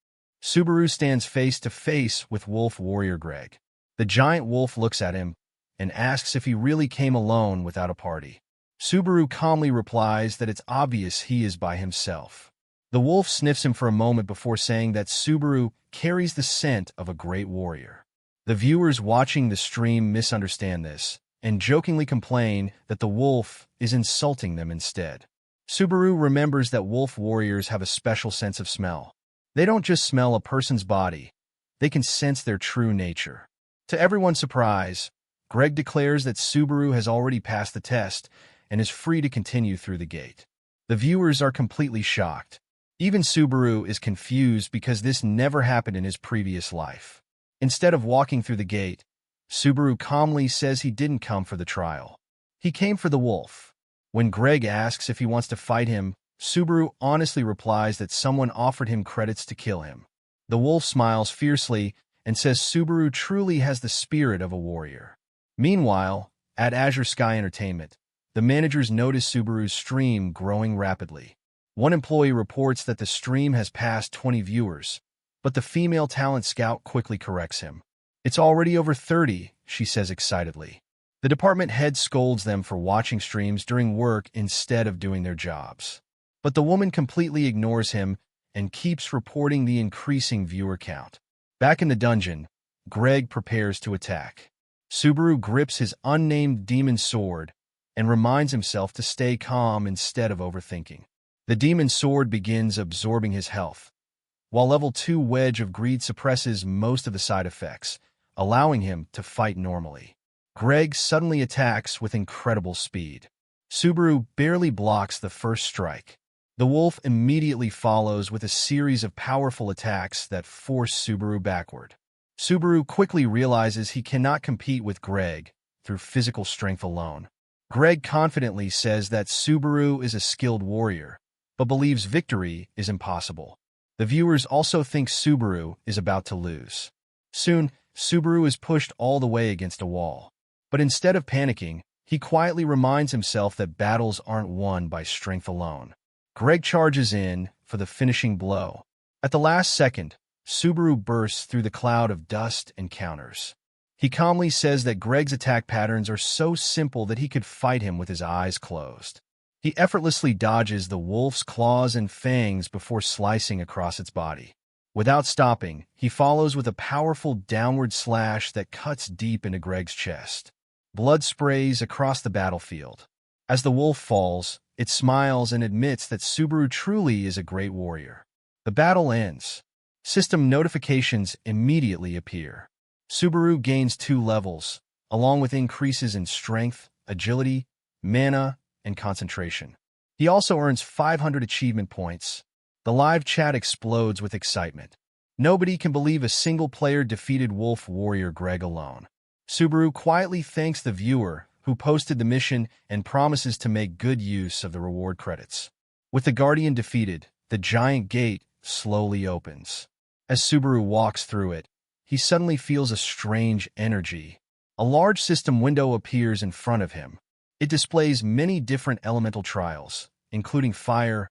Subaru stands face to face with Wolf Warrior Greg. The giant wolf looks at him and asks if he really came alone without a party. Subaru calmly replies that it's obvious he is by himself. The wolf sniffs him for a moment before saying that Subaru carries the scent of a great warrior. The viewers watching the stream misunderstand this and jokingly complain that the wolf is insulting them instead. Subaru remembers that wolf warriors have a special sense of smell. They don't just smell a person's body, they can sense their true nature. To everyone's surprise, Greg declares that Subaru has already passed the test and is free to continue through the gate. The viewers are completely shocked. Even Subaru is confused because this never happened in his previous life. Instead of walking through the gate, Subaru calmly says he didn't come for the trial. He came for the wolf. When Greg asks if he wants to fight him, Subaru honestly replies that someone offered him credits to kill him. The wolf smiles fiercely and says Subaru truly has the spirit of a warrior. Meanwhile, at Azure Sky Entertainment, the managers notice Subaru's stream growing rapidly. One employee reports that the stream has passed 20 viewers, but the female talent scout quickly corrects him. "It's already over 30, she says excitedly. The department head scolds them for watching streams during work instead of doing their jobs. But the woman completely ignores him and keeps reporting the increasing viewer count. Back in the dungeon, Greg prepares to attack. Subaru grips his unnamed demon sword and reminds himself to stay calm instead of overthinking. The demon sword begins absorbing his health, while level 2 Wedge of Greed suppresses most of the side effects, allowing him to fight normally. Greg suddenly attacks with incredible speed. Subaru barely blocks the first strike. The wolf immediately follows with a series of powerful attacks that force Subaru backward. Subaru quickly realizes he cannot compete with Greg through physical strength alone. Greg confidently says that Subaru is a skilled warrior, but believes victory is impossible. The viewers also think Subaru is about to lose. Soon, Subaru is pushed all the way against a wall. But instead of panicking, he quietly reminds himself that battles aren't won by strength alone. Greg charges in for the finishing blow. At the last second, Subaru bursts through the cloud of dust and counters. He calmly says that Greg's attack patterns are so simple that he could fight him with his eyes closed. He effortlessly dodges the wolf's claws and fangs before slicing across its body. Without stopping, he follows with a powerful downward slash that cuts deep into Greg's chest. Blood sprays across the battlefield. As the wolf falls, it smiles and admits that Subaru truly is a great warrior. The battle ends. System notifications immediately appear. Subaru gains 2 levels, along with increases in strength, agility, mana, and concentration. He also earns 500 achievement points. The live chat explodes with excitement. Nobody can believe a single player defeated Wolf Warrior Greg alone. Subaru quietly thanks the viewer who posted the mission and promises to make good use of the reward credits. With the Guardian defeated, the giant gate slowly opens. As Subaru walks through it, he suddenly feels a strange energy. A large system window appears in front of him. It displays many different elemental trials, including fire,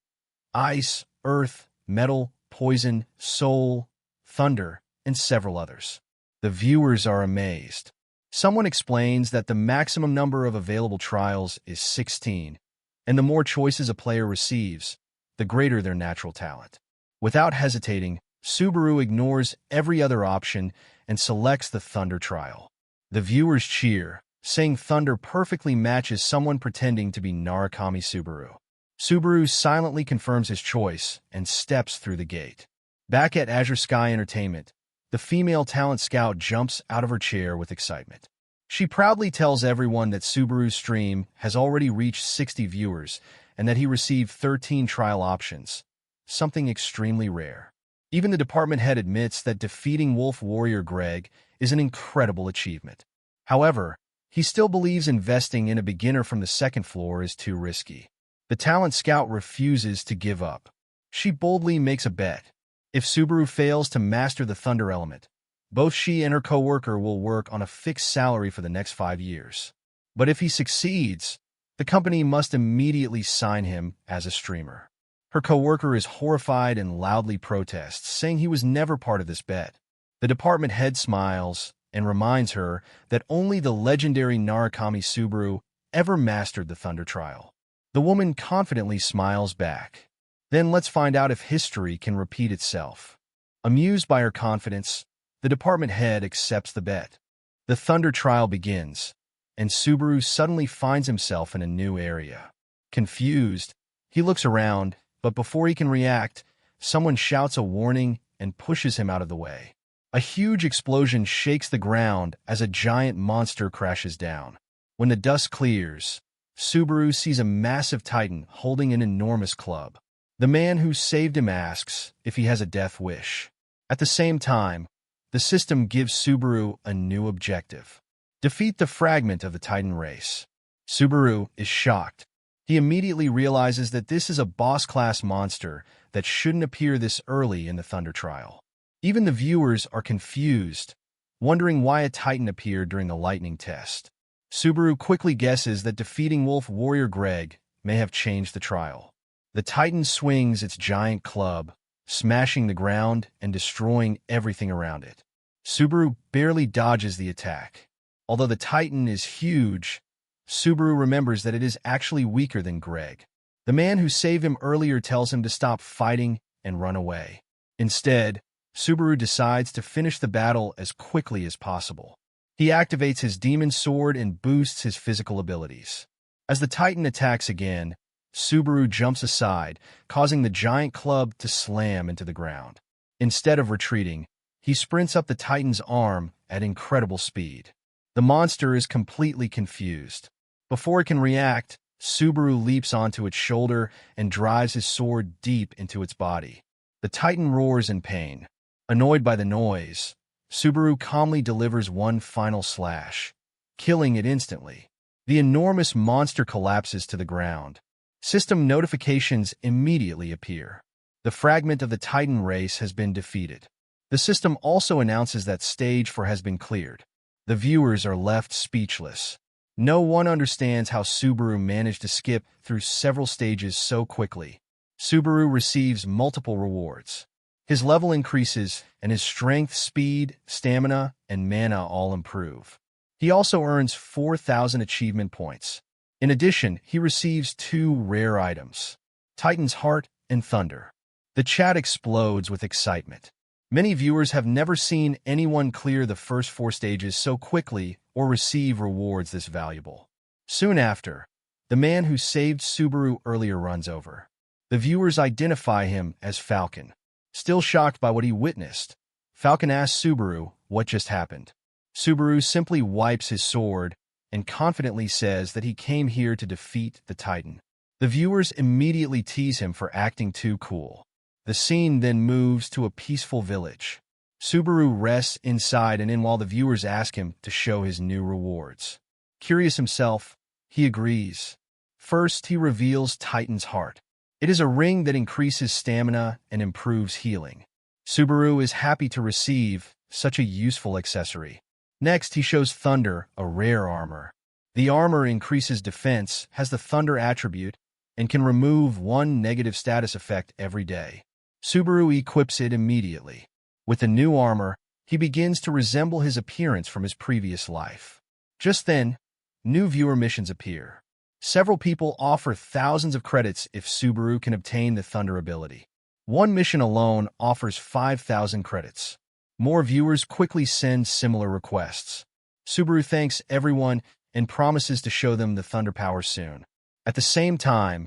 ice, earth, metal, poison, soul, thunder, and several others. The viewers are amazed. Someone explains that the maximum number of available trials is 16, and the more choices a player receives, the greater their natural talent. Without hesitating, Subaru ignores every other option and selects the Thunder trial. The viewers cheer, saying Thunder perfectly matches someone pretending to be Narukami Subaru. Subaru silently confirms his choice and steps through the gate. Back at Azure Sky Entertainment, the female talent scout jumps out of her chair with excitement. She proudly tells everyone that Subaru's stream has already reached 60 viewers and that he received 13 trial options, something extremely rare. Even the department head admits that defeating Wolf Warrior Greg is an incredible achievement. However, he still believes investing in a beginner from the second floor is too risky. The talent scout refuses to give up. She boldly makes a bet. If Subaru fails to master the thunder element, both she and her co-worker will work on a fixed salary for the next 5 years. But if he succeeds, the company must immediately sign him as a streamer. Her co-worker is horrified and loudly protests, saying he was never part of this bet. The department head smiles and reminds her that only the legendary Narukami Subaru ever mastered the thunder trial. The woman confidently smiles back. Then let's find out if history can repeat itself. Amused by her confidence, the department head accepts the bet. The thunder trial begins, and Subaru suddenly finds himself in a new area. Confused, he looks around, but before he can react, someone shouts a warning and pushes him out of the way. A huge explosion shakes the ground as a giant monster crashes down. When the dust clears, Subaru sees a massive titan holding an enormous club. The man who saved him asks if he has a death wish. At the same time, the system gives Subaru a new objective: defeat the fragment of the Titan race. Subaru is shocked. He immediately realizes that this is a boss-class monster that shouldn't appear this early in the Thunder trial. Even the viewers are confused, wondering why a Titan appeared during the lightning test. Subaru quickly guesses that defeating Wolf Warrior Greg may have changed the trial. The Titan swings its giant club, smashing the ground and destroying everything around it. Subaru barely dodges the attack. Although the Titan is huge, Subaru remembers that it is actually weaker than Greg. The man who saved him earlier tells him to stop fighting and run away. Instead, Subaru decides to finish the battle as quickly as possible. He activates his demon sword and boosts his physical abilities. As the Titan attacks again, Subaru jumps aside, causing the giant club to slam into the ground. Instead of retreating, he sprints up the Titan's arm at incredible speed. The monster is completely confused. Before it can react, Subaru leaps onto its shoulder and drives his sword deep into its body. The Titan roars in pain. Annoyed by the noise, Subaru calmly delivers one final slash, killing it instantly. The enormous monster collapses to the ground. System notifications immediately appear. The fragment of the Titan race has been defeated. The system also announces that Stage 4 has been cleared. The viewers are left speechless. No one understands how Subaru managed to skip through several stages so quickly. Subaru receives multiple rewards. His level increases, and his strength, speed, stamina, and mana all improve. He also earns 4,000 achievement points. In addition, he receives 2 rare items, Titan's Heart and Thunder. The chat explodes with excitement. Many viewers have never seen anyone clear the first 4 stages so quickly or receive rewards this valuable. Soon after, the man who saved Subaru earlier runs over. The viewers identify him as Falcon. Still shocked by what he witnessed, Falcon asks Subaru what just happened. Subaru simply wipes his sword and confidently says that he came here to defeat the Titan. The viewers immediately tease him for acting too cool. The scene then moves to a peaceful village. Subaru rests inside and in while the viewers ask him to show his new rewards. Curious himself, he agrees. First, he reveals Titan's Heart. It is a ring that increases stamina and improves healing. Subaru is happy to receive such a useful accessory. Next, he shows Thunder, a rare armor. The armor increases defense, has the Thunder attribute, and can remove 1 negative status effect every day. Subaru equips it immediately. With the new armor, he begins to resemble his appearance from his previous life. Just then, new viewer missions appear. Several people offer thousands of credits if Subaru can obtain the Thunder ability. One mission alone offers 5,000 credits. More viewers quickly send similar requests. Subaru thanks everyone and promises to show them the Thunder power soon. At the same time,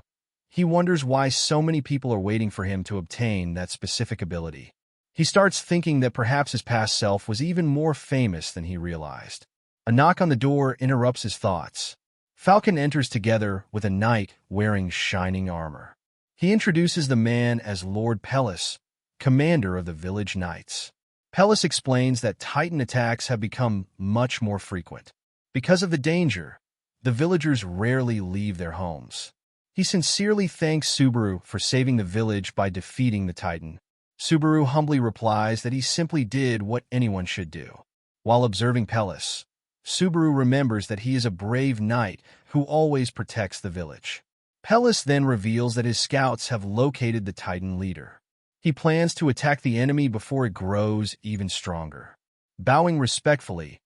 he wonders why so many people are waiting for him to obtain that specific ability. He starts thinking that perhaps his past self was even more famous than he realized. A knock on the door interrupts his thoughts. Falcon enters together with a knight wearing shining armor. He introduces the man as Lord Pellis, commander of the village knights. Pellis explains that Titan attacks have become much more frequent. Because of the danger, the villagers rarely leave their homes. He sincerely thanks Subaru for saving the village by defeating the Titan. Subaru humbly replies that he simply did what anyone should do. While observing Pellis, Subaru remembers that he is a brave knight who always protects the village. Pellis then reveals that his scouts have located the Titan leader. He plans to attack the enemy before it grows even stronger. Bowing respectfully,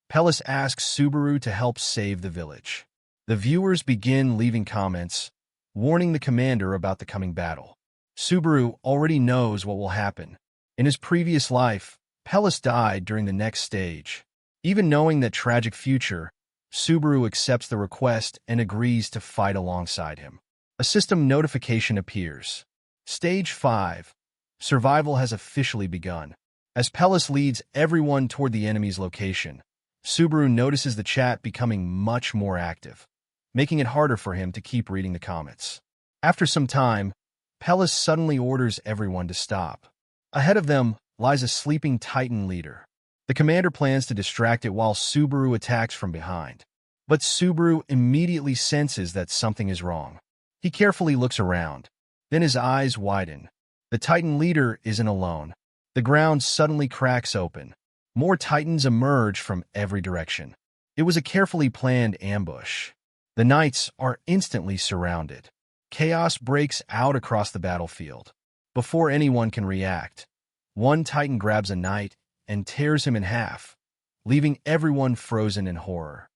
Pellis asks Subaru to help save the village. The viewers begin leaving comments, warning the commander about the coming battle. Subaru already knows what will happen. In his previous life, Pellis died during the next stage. Even knowing that tragic future, Subaru accepts the request and agrees to fight alongside him. A system notification appears. Stage 5. Survival has officially begun. As Pellis leads everyone toward the enemy's location, Subaru notices the chat becoming much more active, making it harder for him to keep reading the comments. After some time, Pellis suddenly orders everyone to stop. Ahead of them lies a sleeping Titan leader. The commander plans to distract it while Subaru attacks from behind. But Subaru immediately senses that something is wrong. He carefully looks around. Then his eyes widen. The Titan leader isn't alone. The ground suddenly cracks open. More Titans emerge from every direction. It was a carefully planned ambush. The knights are instantly surrounded. Chaos breaks out across the battlefield. Before anyone can react, one Titan grabs a knight and tears him in half, leaving everyone frozen in horror.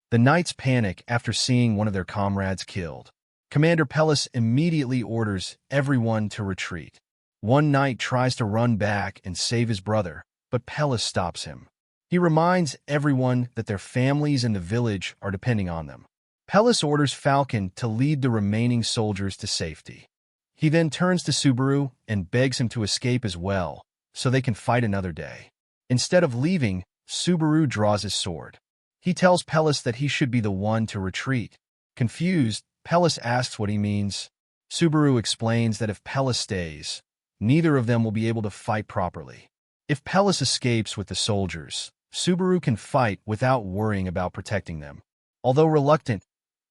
The knights panic after seeing one of their comrades killed. Commander Pellis immediately orders everyone to retreat. One knight tries to run back and save his brother, but Pellis stops him. He reminds everyone that their families and the village are depending on them. Pellis orders Falcon to lead the remaining soldiers to safety. He then turns to Subaru and begs him to escape as well, so they can fight another day. Instead of leaving, Subaru draws his sword. He tells Pellis that he should be the one to retreat. Confused, Pellis asks what he means. Subaru explains that if Pellis stays, neither of them will be able to fight properly. If Pellis escapes with the soldiers, Subaru can fight without worrying about protecting them. Although reluctant,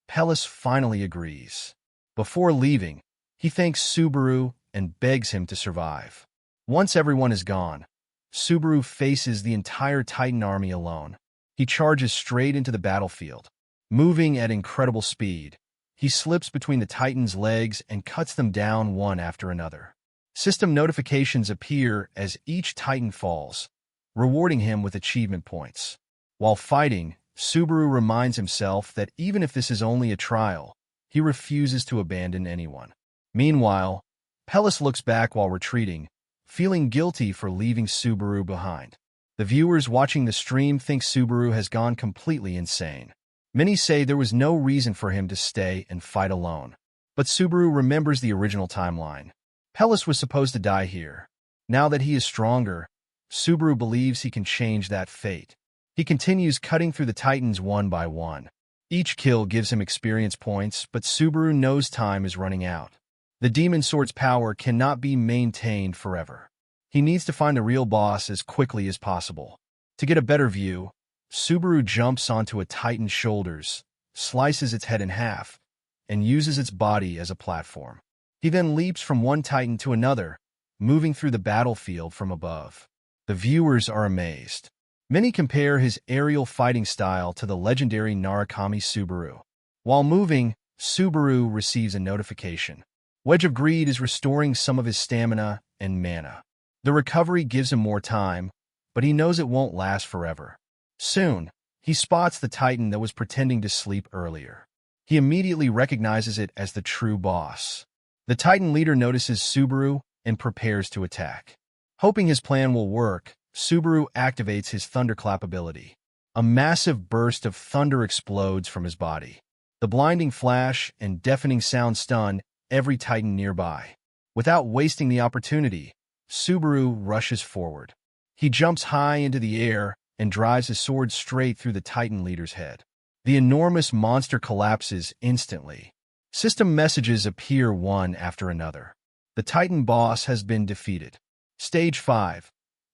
Pellis finally agrees. Before leaving, he thanks Subaru and begs him to survive. Once everyone is gone, Subaru faces the entire Titan army alone. He charges straight into the battlefield. Moving at incredible speed, he slips between the Titan's legs and cuts them down one after another. System notifications appear as each Titan falls, rewarding him with achievement points. While fighting, Subaru reminds himself that even if this is only a trial, he refuses to abandon anyone. Meanwhile, Pellis looks back while retreating, feeling guilty for leaving Subaru behind. The viewers watching the stream think Subaru has gone completely insane. Many say there was no reason for him to stay and fight alone. But Subaru remembers the original timeline. Pellis was supposed to die here. Now that he is stronger, Subaru believes he can change that fate. He continues cutting through the Titans one by one. Each kill gives him experience points, but Subaru knows time is running out. The Demon Sword's power cannot be maintained forever. He needs to find the real boss as quickly as possible. To get a better view, Subaru jumps onto a Titan's shoulders, slices its head in half, and uses its body as a platform. He then leaps from one Titan to another, moving through the battlefield from above. The viewers are amazed. Many compare his aerial fighting style to the legendary Narukami Subaru. While moving, Subaru receives a notification. Wedge of Greed is restoring some of his stamina and mana. The recovery gives him more time, but he knows it won't last forever. Soon, he spots the Titan that was pretending to sleep earlier. He immediately recognizes it as the true boss. The Titan leader notices Subaru and prepares to attack. Hoping his plan will work, Subaru activates his Thunderclap ability. A massive burst of thunder explodes from his body. The blinding flash and deafening sound stun every Titan nearby. Without wasting the opportunity, Subaru rushes forward. He jumps high into the air and drives his sword straight through the Titan leader's head. The enormous monster collapses instantly. System messages appear one after another. The Titan boss has been defeated. Stage 5.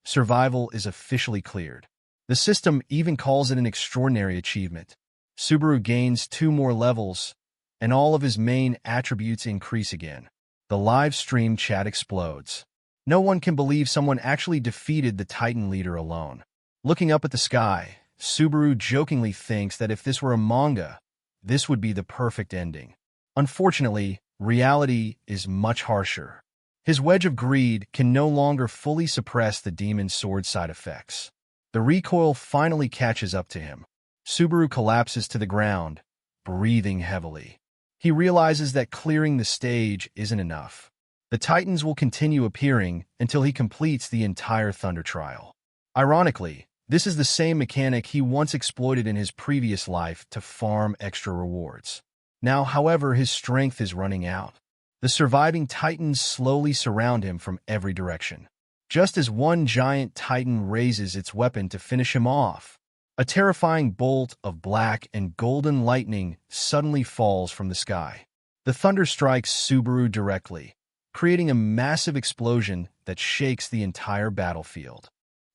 Survival is officially cleared. The system even calls it an extraordinary achievement. Subaru gains 2 more levels, and all of his main attributes increase again. The live stream chat explodes. No one can believe someone actually defeated the Titan leader alone. Looking up at the sky, Subaru jokingly thinks that if this were a manga, this would be the perfect ending. Unfortunately, reality is much harsher. His Wedge of Greed can no longer fully suppress the Demon Sword side effects. The recoil finally catches up to him. Subaru collapses to the ground, breathing heavily. He realizes that clearing the stage isn't enough. The Titans will continue appearing until he completes the entire Thunder Trial. Ironically, this is the same mechanic he once exploited in his previous life to farm extra rewards. Now, however, his strength is running out. The surviving Titans slowly surround him from every direction. Just as one giant Titan raises its weapon to finish him off, a terrifying bolt of black and golden lightning suddenly falls from the sky. The thunder strikes Subaru directly, creating a massive explosion that shakes the entire battlefield.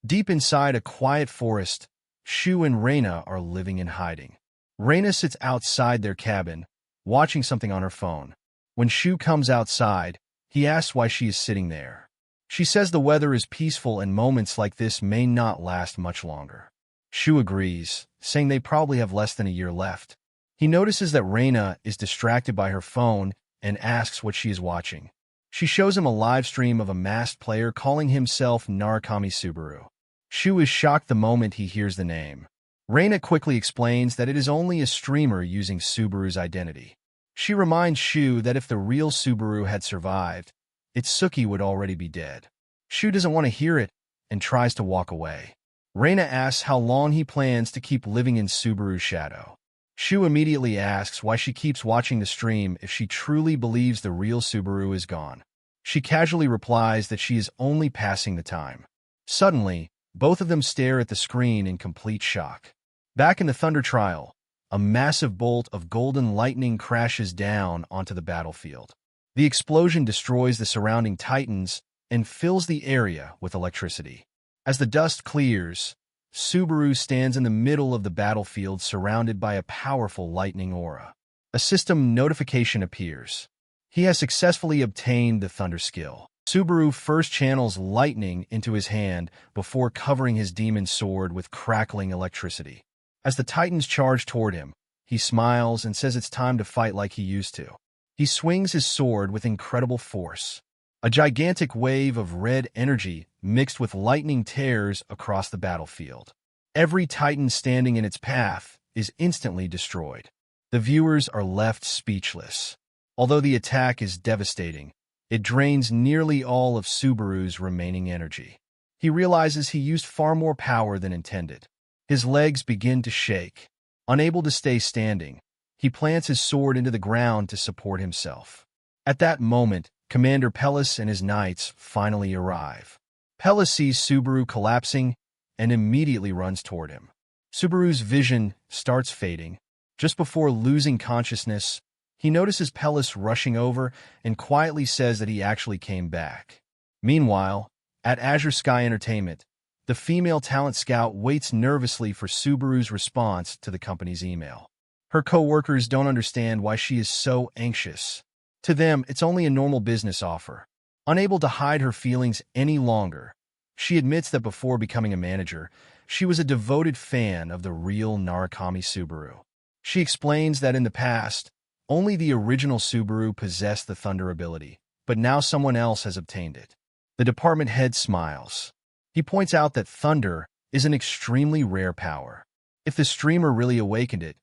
Deep inside a quiet forest, Shu and Reina are living in hiding. Reina sits outside their cabin, watching something on her phone. When Shu comes outside, he asks why she is sitting there. She says the weather is peaceful and moments like this may not last much longer. Shu agrees, saying they probably have less than a year left. He notices that Reina is distracted by her phone and asks what she is watching. She shows him a live stream of a masked player calling himself Narukami Subaru. Shu is shocked the moment he hears the name. Reina quickly explains that it is only a streamer using Subaru's identity. She reminds Shu that if the real Subaru had survived, Itsuki would already be dead. Shu doesn't want to hear it and tries to walk away. Reina asks how long he plans to keep living in Subaru's shadow. Shu immediately asks why she keeps watching the stream if she truly believes the real Subaru is gone. She casually replies that she is only passing the time. Suddenly, both of them stare at the screen in complete shock. Back in the Thunder Trial, a massive bolt of golden lightning crashes down onto the battlefield. The explosion destroys the surrounding titans and fills the area with electricity. As the dust clears, Subaru stands in the middle of the battlefield surrounded by a powerful lightning aura. A system notification appears. He has successfully obtained the Thunder skill. Subaru first channels lightning into his hand before covering his demon sword with crackling electricity. As the titans charge toward him, he smiles and says it's time to fight like he used to. He swings his sword with incredible force. A gigantic wave of red energy mixed with lightning tears across the battlefield. Every titan standing in its path is instantly destroyed. The viewers are left speechless. Although the attack is devastating, it drains nearly all of Subaru's remaining energy. He realizes he used far more power than intended. His legs begin to shake. Unable to stay standing, he plants his sword into the ground to support himself. At that moment, Commander Pellis and his knights finally arrive. Pellis sees Subaru collapsing and immediately runs toward him. Subaru's vision starts fading. Just before losing consciousness, he notices Pellis rushing over and quietly says that he actually came back. Meanwhile, at Azure Sky Entertainment, the female talent scout waits nervously for Subaru's response to the company's email. Her co-workers don't understand why she is so anxious. To them, it's only a normal business offer. Unable to hide her feelings any longer, she admits that before becoming a manager, she was a devoted fan of the real Narukami Subaru. She explains that in the past, only the original Subaru possessed the Thunder ability, but now someone else has obtained it. The department head smiles. He points out that Thunder is an extremely rare power. If the streamer really awakened it,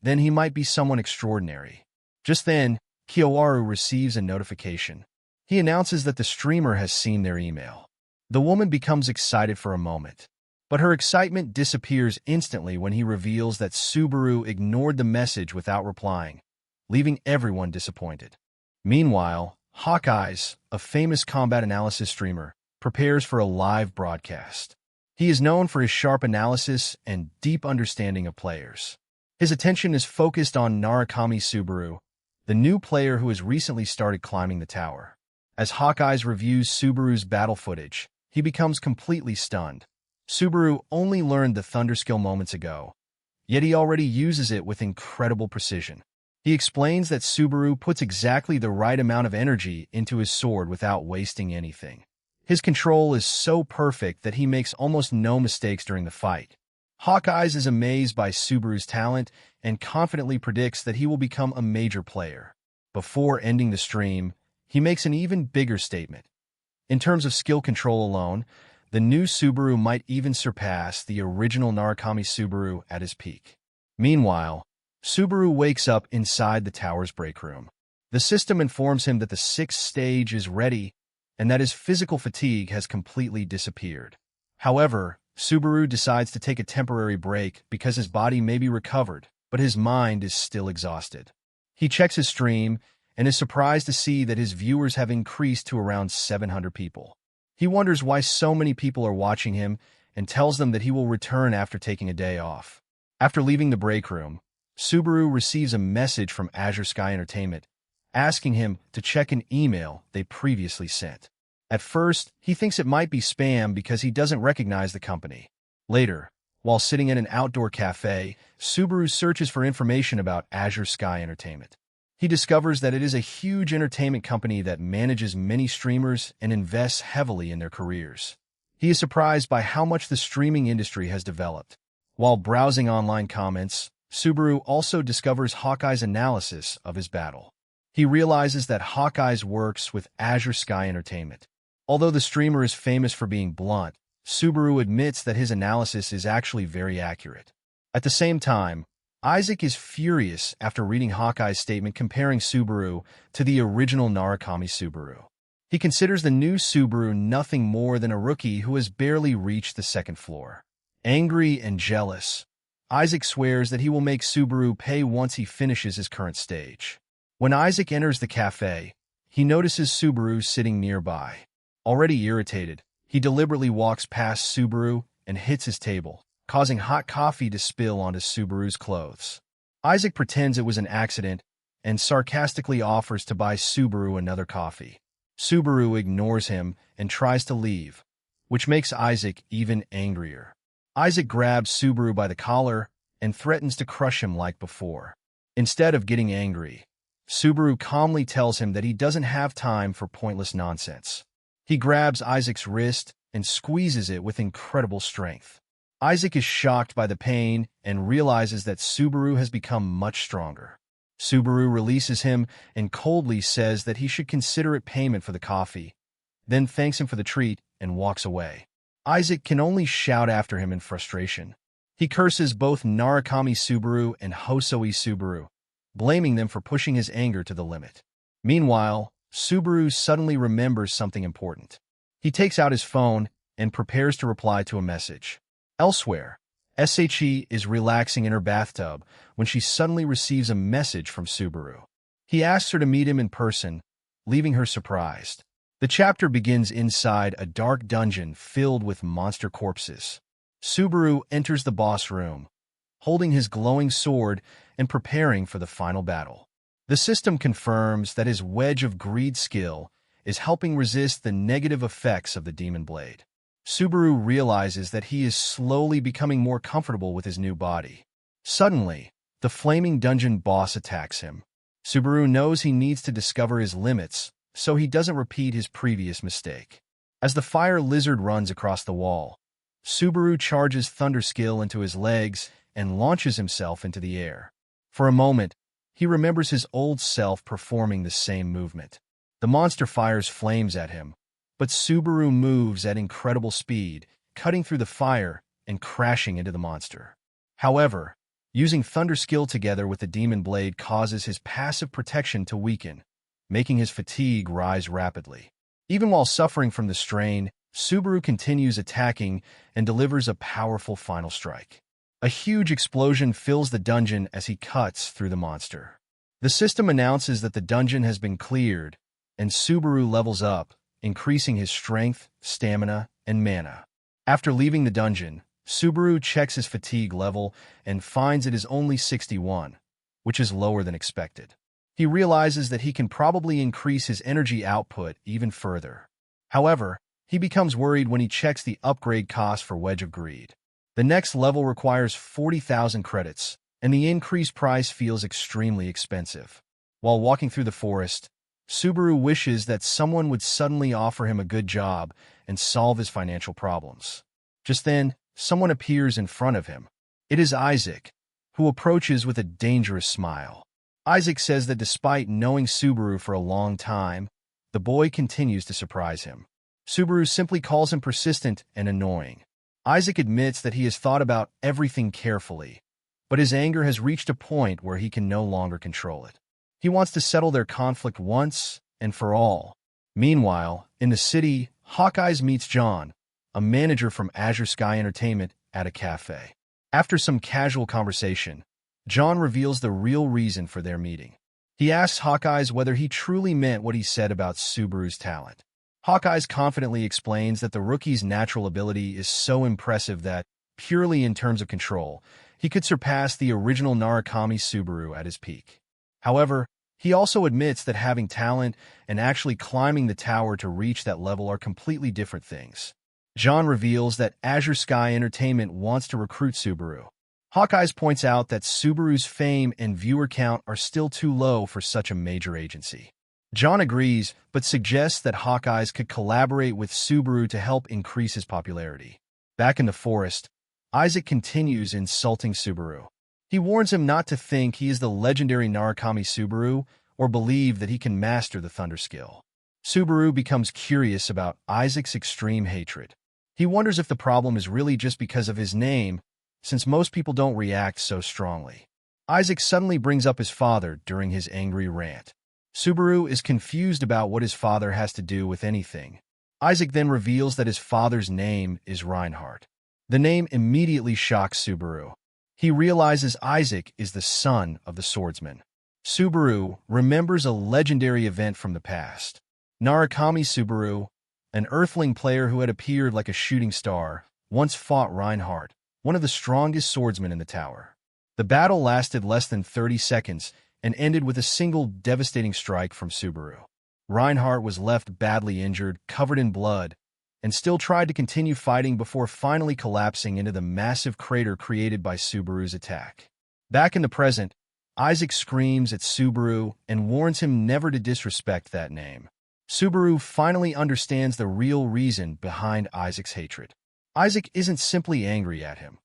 then he might be someone extraordinary. Just then, Kiyowaru receives a notification. He announces that the streamer has seen their email. The woman becomes excited for a moment, but her excitement disappears instantly when he reveals that Subaru ignored the message without replying, leaving everyone disappointed. Meanwhile, Hawkeyes, a famous combat analysis streamer, prepares for a live broadcast. He is known for his sharp analysis and deep understanding of players. His attention is focused on Narukami Subaru, the new player who has recently started climbing the tower. As Hawkeyes reviews Subaru's battle footage, he becomes completely stunned. Subaru only learned the Thunder skill moments ago, yet he already uses it with incredible precision. He explains that Subaru puts exactly the right amount of energy into his sword without wasting anything. His control is so perfect that he makes almost no mistakes during the fight. Hawkeyes is amazed by Subaru's talent and confidently predicts that he will become a major player. Before ending the stream, he makes an even bigger statement. In terms of skill control alone, the new Subaru might even surpass the original Narukami Subaru at his peak. Meanwhile, Subaru wakes up inside the tower's break room. The system informs him that the 6th stage is ready and that his physical fatigue has completely disappeared. However, Subaru decides to take a temporary break because his body may be recovered, but his mind is still exhausted. He checks his stream and is surprised to see that his viewers have increased to around 700 people. He wonders why so many people are watching him and tells them that he will return after taking a day off. After leaving the break room, Subaru receives a message from Azure Sky Entertainment asking him to check an email they previously sent. At first, he thinks it might be spam because he doesn't recognize the company. Later, while sitting in an outdoor cafe, Subaru searches for information about Azure Sky Entertainment. He discovers that it is a huge entertainment company that manages many streamers and invests heavily in their careers. He is surprised by how much the streaming industry has developed. While browsing online comments, Subaru also discovers Hawkeye's analysis of his battle. He realizes that Hawkeyes works with Azure Sky Entertainment. Although the streamer is famous for being blunt, Subaru admits that his analysis is actually very accurate. At the same time, Isaac is furious after reading Hawkeye's statement comparing Subaru to the original Narukami Subaru. He considers the new Subaru nothing more than a rookie who has barely reached the 2nd floor. Angry and jealous, Isaac swears that he will make Subaru pay once he finishes his current stage. When Isaac enters the cafe, he notices Subaru sitting nearby. Already irritated, he deliberately walks past Subaru and hits his table, causing hot coffee to spill onto Subaru's clothes. Isaac pretends it was an accident and sarcastically offers to buy Subaru another coffee. Subaru ignores him and tries to leave, which makes Isaac even angrier. Isaac grabs Subaru by the collar and threatens to crush him like before. Instead of getting angry, Subaru calmly tells him that he doesn't have time for pointless nonsense. He grabs Isaac's wrist and squeezes it with incredible strength. Isaac is shocked by the pain and realizes that Subaru has become much stronger. Subaru releases him and coldly says that he should consider it payment for the coffee, then thanks him for the treat and walks away. Isaac can only shout after him in frustration. He curses both Narukami Subaru and Hosoi Subaru, blaming them for pushing his anger to the limit. Meanwhile, Subaru suddenly remembers something important. He takes out his phone and prepares to reply to a message. Elsewhere, SHE is relaxing in her bathtub when she suddenly receives a message from Subaru. He asks her to meet him in person, leaving her surprised. The chapter begins inside a dark dungeon filled with monster corpses. Subaru enters the boss room, holding his glowing sword and preparing for the final battle. The system confirms that his Wedge of Greed skill is helping resist the negative effects of the Demon Blade. Subaru realizes that he is slowly becoming more comfortable with his new body. Suddenly, the flaming dungeon boss attacks him. Subaru knows he needs to discover his limits, so he doesn't repeat his previous mistake. As the fire lizard runs across the wall, Subaru charges Thunder Skill into his legs and launches himself into the air. For a moment, he remembers his old self performing the same movement. The monster fires flames at him, but Subaru moves at incredible speed, cutting through the fire and crashing into the monster. However, using Thunder Skill together with the Demon Blade causes his passive protection to weaken, making his fatigue rise rapidly. Even while suffering from the strain, Subaru continues attacking and delivers a powerful final strike. A huge explosion fills the dungeon as he cuts through the monster. The system announces that the dungeon has been cleared, and Subaru levels up, increasing his strength, stamina, and mana. After leaving the dungeon, Subaru checks his fatigue level and finds it is only 61, which is lower than expected. He realizes that he can probably increase his energy output even further. However, he becomes worried when he checks the upgrade cost for Wedge of Greed. The next level requires 40,000 credits, and the increased price feels extremely expensive. While walking through the forest, Subaru wishes that someone would suddenly offer him a good job and solve his financial problems. Just then, someone appears in front of him. It is Isaac, who approaches with a dangerous smile. Isaac says that despite knowing Subaru for a long time, the boy continues to surprise him. Subaru simply calls him persistent and annoying. Isaac admits that he has thought about everything carefully, but his anger has reached a point where he can no longer control it. He wants to settle their conflict once and for all. Meanwhile, in the city, Hawkeyes meets John, a manager from Azure Sky Entertainment, at a cafe. After some casual conversation, John reveals the real reason for their meeting. He asks Hawkeyes whether he truly meant what he said about Subaru's talent. Hawkeyes confidently explains that the rookie's natural ability is so impressive that, purely in terms of control, he could surpass the original Narukami Subaru at his peak. However, he also admits that having talent and actually climbing the tower to reach that level are completely different things. John reveals that Azure Sky Entertainment wants to recruit Subaru. Hawkeyes points out that Subaru's fame and viewer count are still too low for such a major agency. John agrees, but suggests that Hawkeyes could collaborate with Subaru to help increase his popularity. Back in the forest, Isaac continues insulting Subaru. He warns him not to think he is the legendary Narukami Subaru or believe that he can master the Thunder Skill. Subaru becomes curious about Isaac's extreme hatred. He wonders if the problem is really just because of his name, since most people don't react so strongly. Isaac suddenly brings up his father during his angry rant. Subaru is confused about what his father has to do with anything. Isaac then reveals that his father's name is Reinhardt. The name immediately shocks Subaru. He realizes Isaac is the son of the swordsman. Subaru remembers a legendary event from the past. Narukami Subaru, an Earthling player who had appeared like a shooting star, once fought Reinhardt, one of the strongest swordsmen in the tower. The battle lasted less than 30 seconds and ended with a single devastating strike from Subaru. Reinhardt was left badly injured, covered in blood, and still tried to continue fighting before finally collapsing into the massive crater created by Subaru's attack. Back in the present, Isaac screams at Subaru and warns him never to disrespect that name. Subaru finally understands the real reason behind Isaac's hatred. Isaac isn't simply angry at him.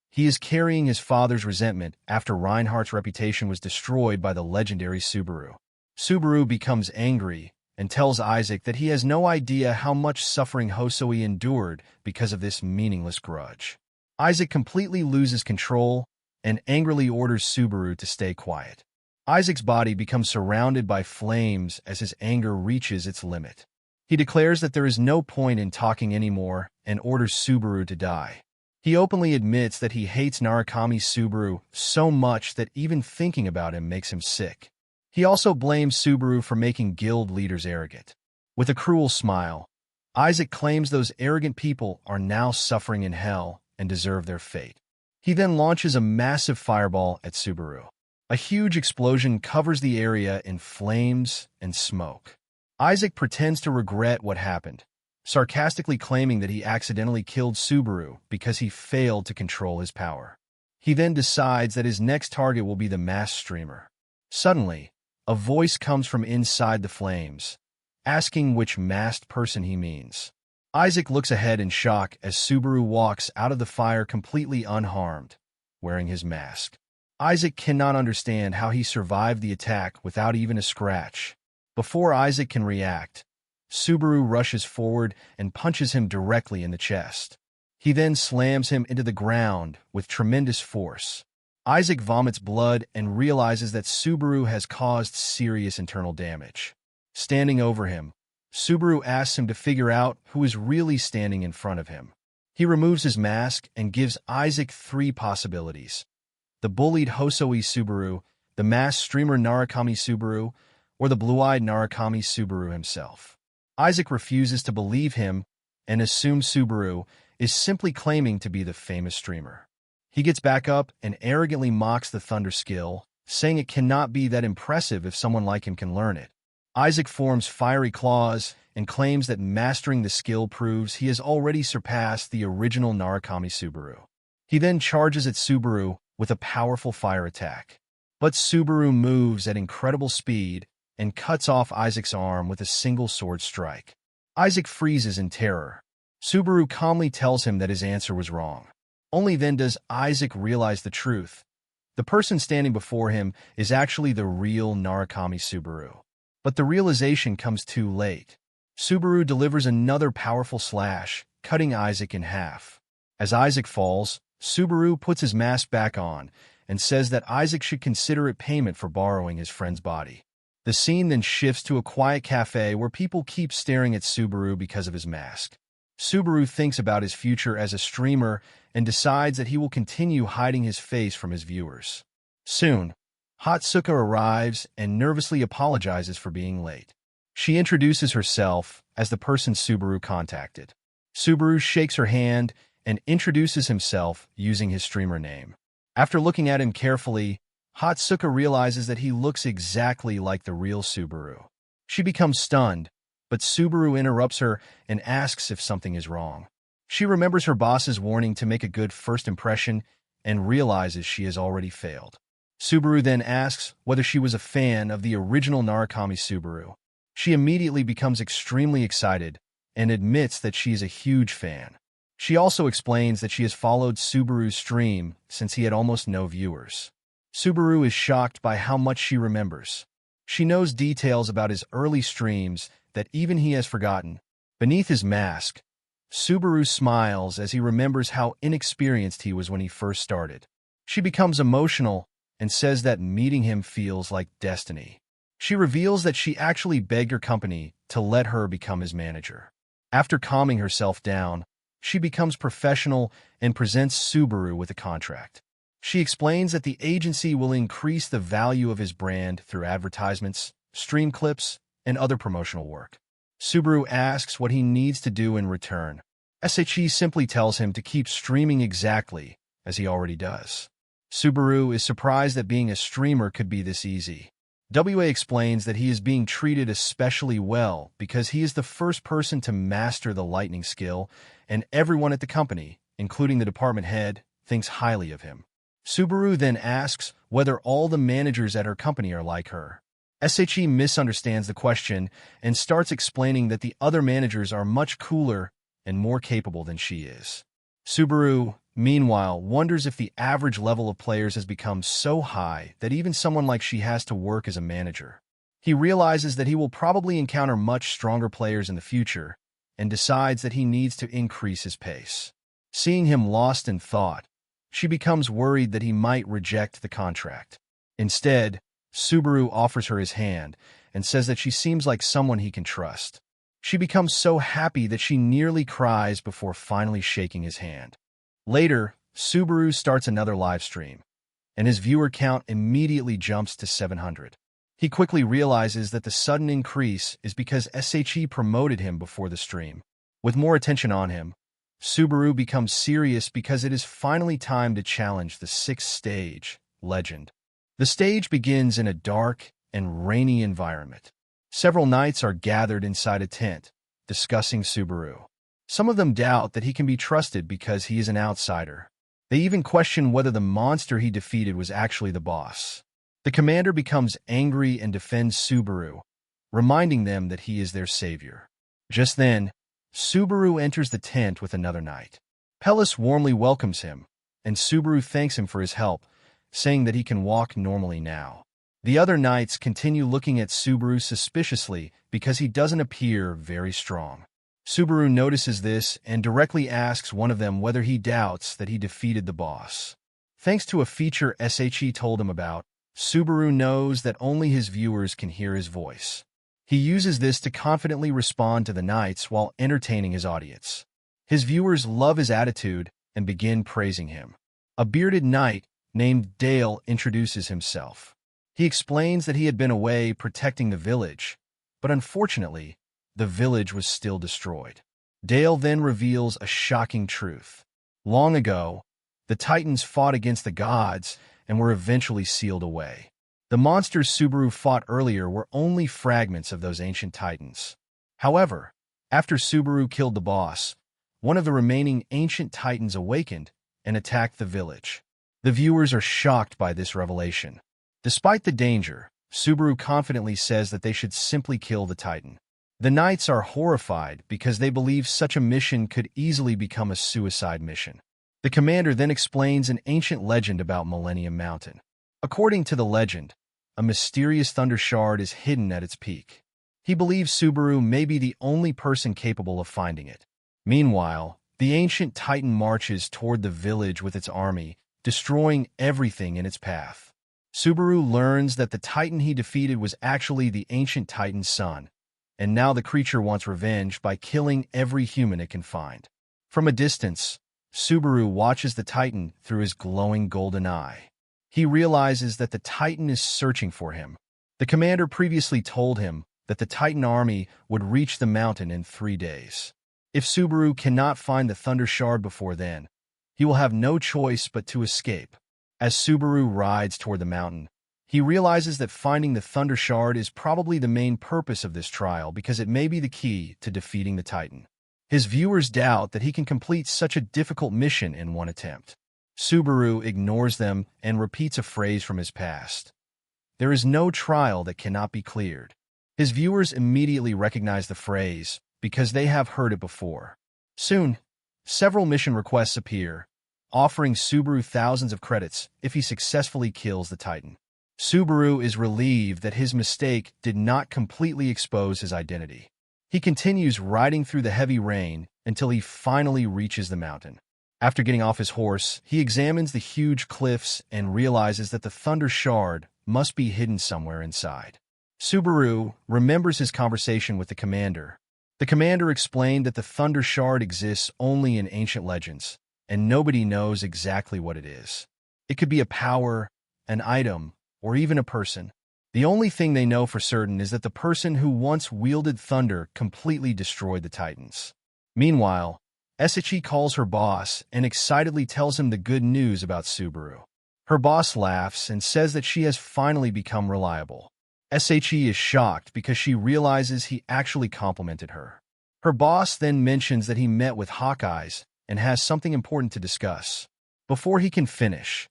He is carrying his father's resentment after Reinhardt's reputation was destroyed by the legendary Subaru. Subaru becomes angry and tells Isaac that he has no idea how much suffering Hosoi endured because of this meaningless grudge. Isaac completely loses control and angrily orders Subaru to stay quiet. Isaac's body becomes surrounded by flames as his anger reaches its limit. He declares that there is no point in talking anymore and orders Subaru to die. He openly admits that he hates Narukami Subaru so much that even thinking about him makes him sick. He also blames Subaru for making guild leaders arrogant. With a cruel smile, Isaac claims those arrogant people are now suffering in hell and deserve their fate. He then launches a massive fireball at Subaru. A huge explosion covers the area in flames and smoke. Isaac pretends to regret what happened, sarcastically claiming that he accidentally killed Subaru because he failed to control his power. He then decides that his next target will be the masked streamer. Suddenly, a voice comes from inside the flames, asking which masked person he means. Isaac looks ahead in shock as Subaru walks out of the fire completely unharmed, wearing his mask. Isaac cannot understand how he survived the attack without even a scratch. Before Isaac can react, Subaru rushes forward and punches him directly in the chest. He then slams him into the ground with tremendous force. Isaac vomits blood and realizes that Subaru has caused serious internal damage. Standing over him, Subaru asks him to figure out who is really standing in front of him. He removes his mask and gives Isaac 3 possibilities: the bullied Hosoi Subaru, the masked streamer Narukami Subaru, or the blue-eyed Narukami Subaru himself. Isaac refuses to believe him and assumes Subaru is simply claiming to be the famous streamer. He gets back up and arrogantly mocks the thunder skill, saying it cannot be that impressive if someone like him can learn it. Isaac forms fiery claws and claims that mastering the skill proves he has already surpassed the original Narukami Subaru. He then charges at Subaru with a powerful fire attack. But Subaru moves at incredible speed and cuts off Isaac's arm with a single sword strike. Isaac freezes in terror. Subaru calmly tells him that his answer was wrong. Only then does Isaac realize the truth. The person standing before him is actually the real Narukami Subaru. But the realization comes too late. Subaru delivers another powerful slash, cutting Isaac in half. As Isaac falls, Subaru puts his mask back on and says that Isaac should consider it payment for borrowing his friend's body. The scene then shifts to a quiet cafe where people keep staring at Subaru because of his mask. Subaru thinks about his future as a streamer and decides that he will continue hiding his face from his viewers. Soon, Hatsuka arrives and nervously apologizes for being late. She introduces herself as the person Subaru contacted. Subaru shakes her hand and introduces himself using his streamer name. After looking at him carefully, Hatsuka realizes that he looks exactly like the real Subaru. She becomes stunned, but Subaru interrupts her and asks if something is wrong. She remembers her boss's warning to make a good first impression and realizes she has already failed. Subaru then asks whether she was a fan of the original Narukami Subaru. She immediately becomes extremely excited and admits that she is a huge fan. She also explains that she has followed Subaru's stream since he had almost no viewers. Subaru is shocked by how much she remembers. She knows details about his early streams that even he has forgotten. Beneath his mask, Subaru smiles as he remembers how inexperienced he was when he first started. She becomes emotional and says that meeting him feels like destiny. She reveals that she actually begged her company to let her become his manager. After calming herself down, she becomes professional and presents Subaru with a contract. She explains that the agency will increase the value of his brand through advertisements, stream clips, and other promotional work. Subaru asks what he needs to do in return. SHE simply tells him to keep streaming exactly as he already does. Subaru is surprised that being a streamer could be this easy. WA explains that he is being treated especially well because he is the first person to master the lightning skill, and everyone at the company, including the department head, thinks highly of him. Subaru then asks whether all the managers at her company are like her. SHE misunderstands the question and starts explaining that the other managers are much cooler and more capable than she is. Subaru, meanwhile, wonders if the average level of players has become so high that even someone like she has to work as a manager. He realizes that he will probably encounter much stronger players in the future and decides that he needs to increase his pace. Seeing him lost in thought, she becomes worried that he might reject the contract. Instead, Subaru offers her his hand and says that she seems like someone he can trust. She becomes so happy that she nearly cries before finally shaking his hand. Later, Subaru starts another live stream, and his viewer count immediately jumps to 700. He quickly realizes that the sudden increase is because SHE promoted him before the stream. With more attention on him, Subaru becomes serious because it is finally time to challenge the 6th stage, Legend. The stage begins in a dark and rainy environment. Several knights are gathered inside a tent, discussing Subaru. Some of them doubt that he can be trusted because he is an outsider. They even question whether the monster he defeated was actually the boss. The commander becomes angry and defends Subaru, reminding them that he is their savior. Just then, Subaru enters the tent with another knight. Pellis warmly welcomes him, and Subaru thanks him for his help, saying that he can walk normally now. The other knights continue looking at Subaru suspiciously because he doesn't appear very strong. Subaru notices this and directly asks one of them whether he doubts that he defeated the boss. Thanks to a feature SHE told him about, Subaru knows that only his viewers can hear his voice. He uses this to confidently respond to the knights while entertaining his audience. His viewers love his attitude and begin praising him. A bearded knight named Dale introduces himself. He explains that he had been away protecting the village, but unfortunately, the village was still destroyed. Dale then reveals a shocking truth. Long ago, the Titans fought against the gods and were eventually sealed away. The monsters Subaru fought earlier were only fragments of those ancient Titans. However, after Subaru killed the boss, one of the remaining ancient Titans awakened and attacked the village. The viewers are shocked by this revelation. Despite the danger, Subaru confidently says that they should simply kill the Titan. The knights are horrified because they believe such a mission could easily become a suicide mission. The commander then explains an ancient legend about Millennium Mountain. According to the legend, a mysterious thunder shard is hidden at its peak. He believes Subaru may be the only person capable of finding it. Meanwhile, the ancient Titan marches toward the village with its army, destroying everything in its path. Subaru learns that the Titan he defeated was actually the ancient Titan's son, and now the creature wants revenge by killing every human it can find. From a distance, Subaru watches the Titan through his glowing golden eye. He realizes that the Titan is searching for him. The commander previously told him that the Titan army would reach the mountain in 3 days. If Subaru cannot find the Thunder Shard before then, he will have no choice but to escape. As Subaru rides toward the mountain, he realizes that finding the Thunder Shard is probably the main purpose of this trial because it may be the key to defeating the Titan. His viewers doubt that he can complete such a difficult mission in one attempt. Subaru ignores them and repeats a phrase from his past. There is no trial that cannot be cleared. His viewers immediately recognize the phrase because they have heard it before. Soon, several mission requests appear, offering Subaru thousands of credits if he successfully kills the Titan. Subaru is relieved that his mistake did not completely expose his identity. He continues riding through the heavy rain until he finally reaches the mountain. After getting off his horse, he examines the huge cliffs and realizes that the Thunder Shard must be hidden somewhere inside. Subaru remembers his conversation with the commander. The commander explained that the Thunder Shard exists only in ancient legends, and nobody knows exactly what it is. It could be a power, an item, or even a person. The only thing they know for certain is that the person who once wielded thunder completely destroyed the Titans. Meanwhile, Esachi calls her boss and excitedly tells him the good news about Subaru. Her boss laughs and says that she has finally become reliable. Esachi is shocked because she realizes he actually complimented her. Her boss then mentions that he met with Hawkeyes and has something important to discuss. Before he can finish,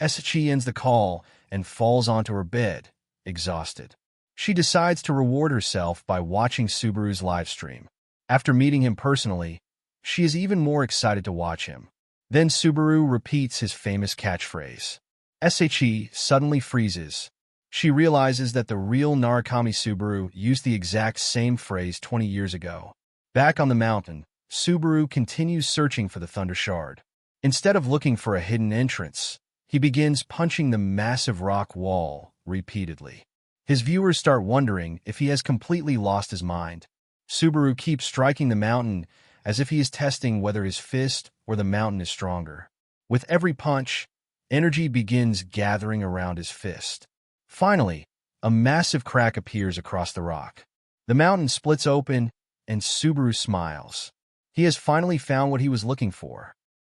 Esachi ends the call and falls onto her bed, exhausted. She decides to reward herself by watching Subaru's livestream. After meeting him personally, she is even more excited to watch him. Then Subaru repeats his famous catchphrase. Esachi suddenly freezes. She realizes that the real Narukami Subaru used the exact same phrase 20 years ago. Back on the mountain, Subaru continues searching for the Thunder Shard. Instead of looking for a hidden entrance, he begins punching the massive rock wall repeatedly. His viewers start wondering if he has completely lost his mind. Subaru keeps striking the mountain as if he is testing whether his fist or the mountain is stronger. With every punch, energy begins gathering around his fist. Finally, a massive crack appears across the rock. The mountain splits open, and Subaru smiles. He has finally found what he was looking for.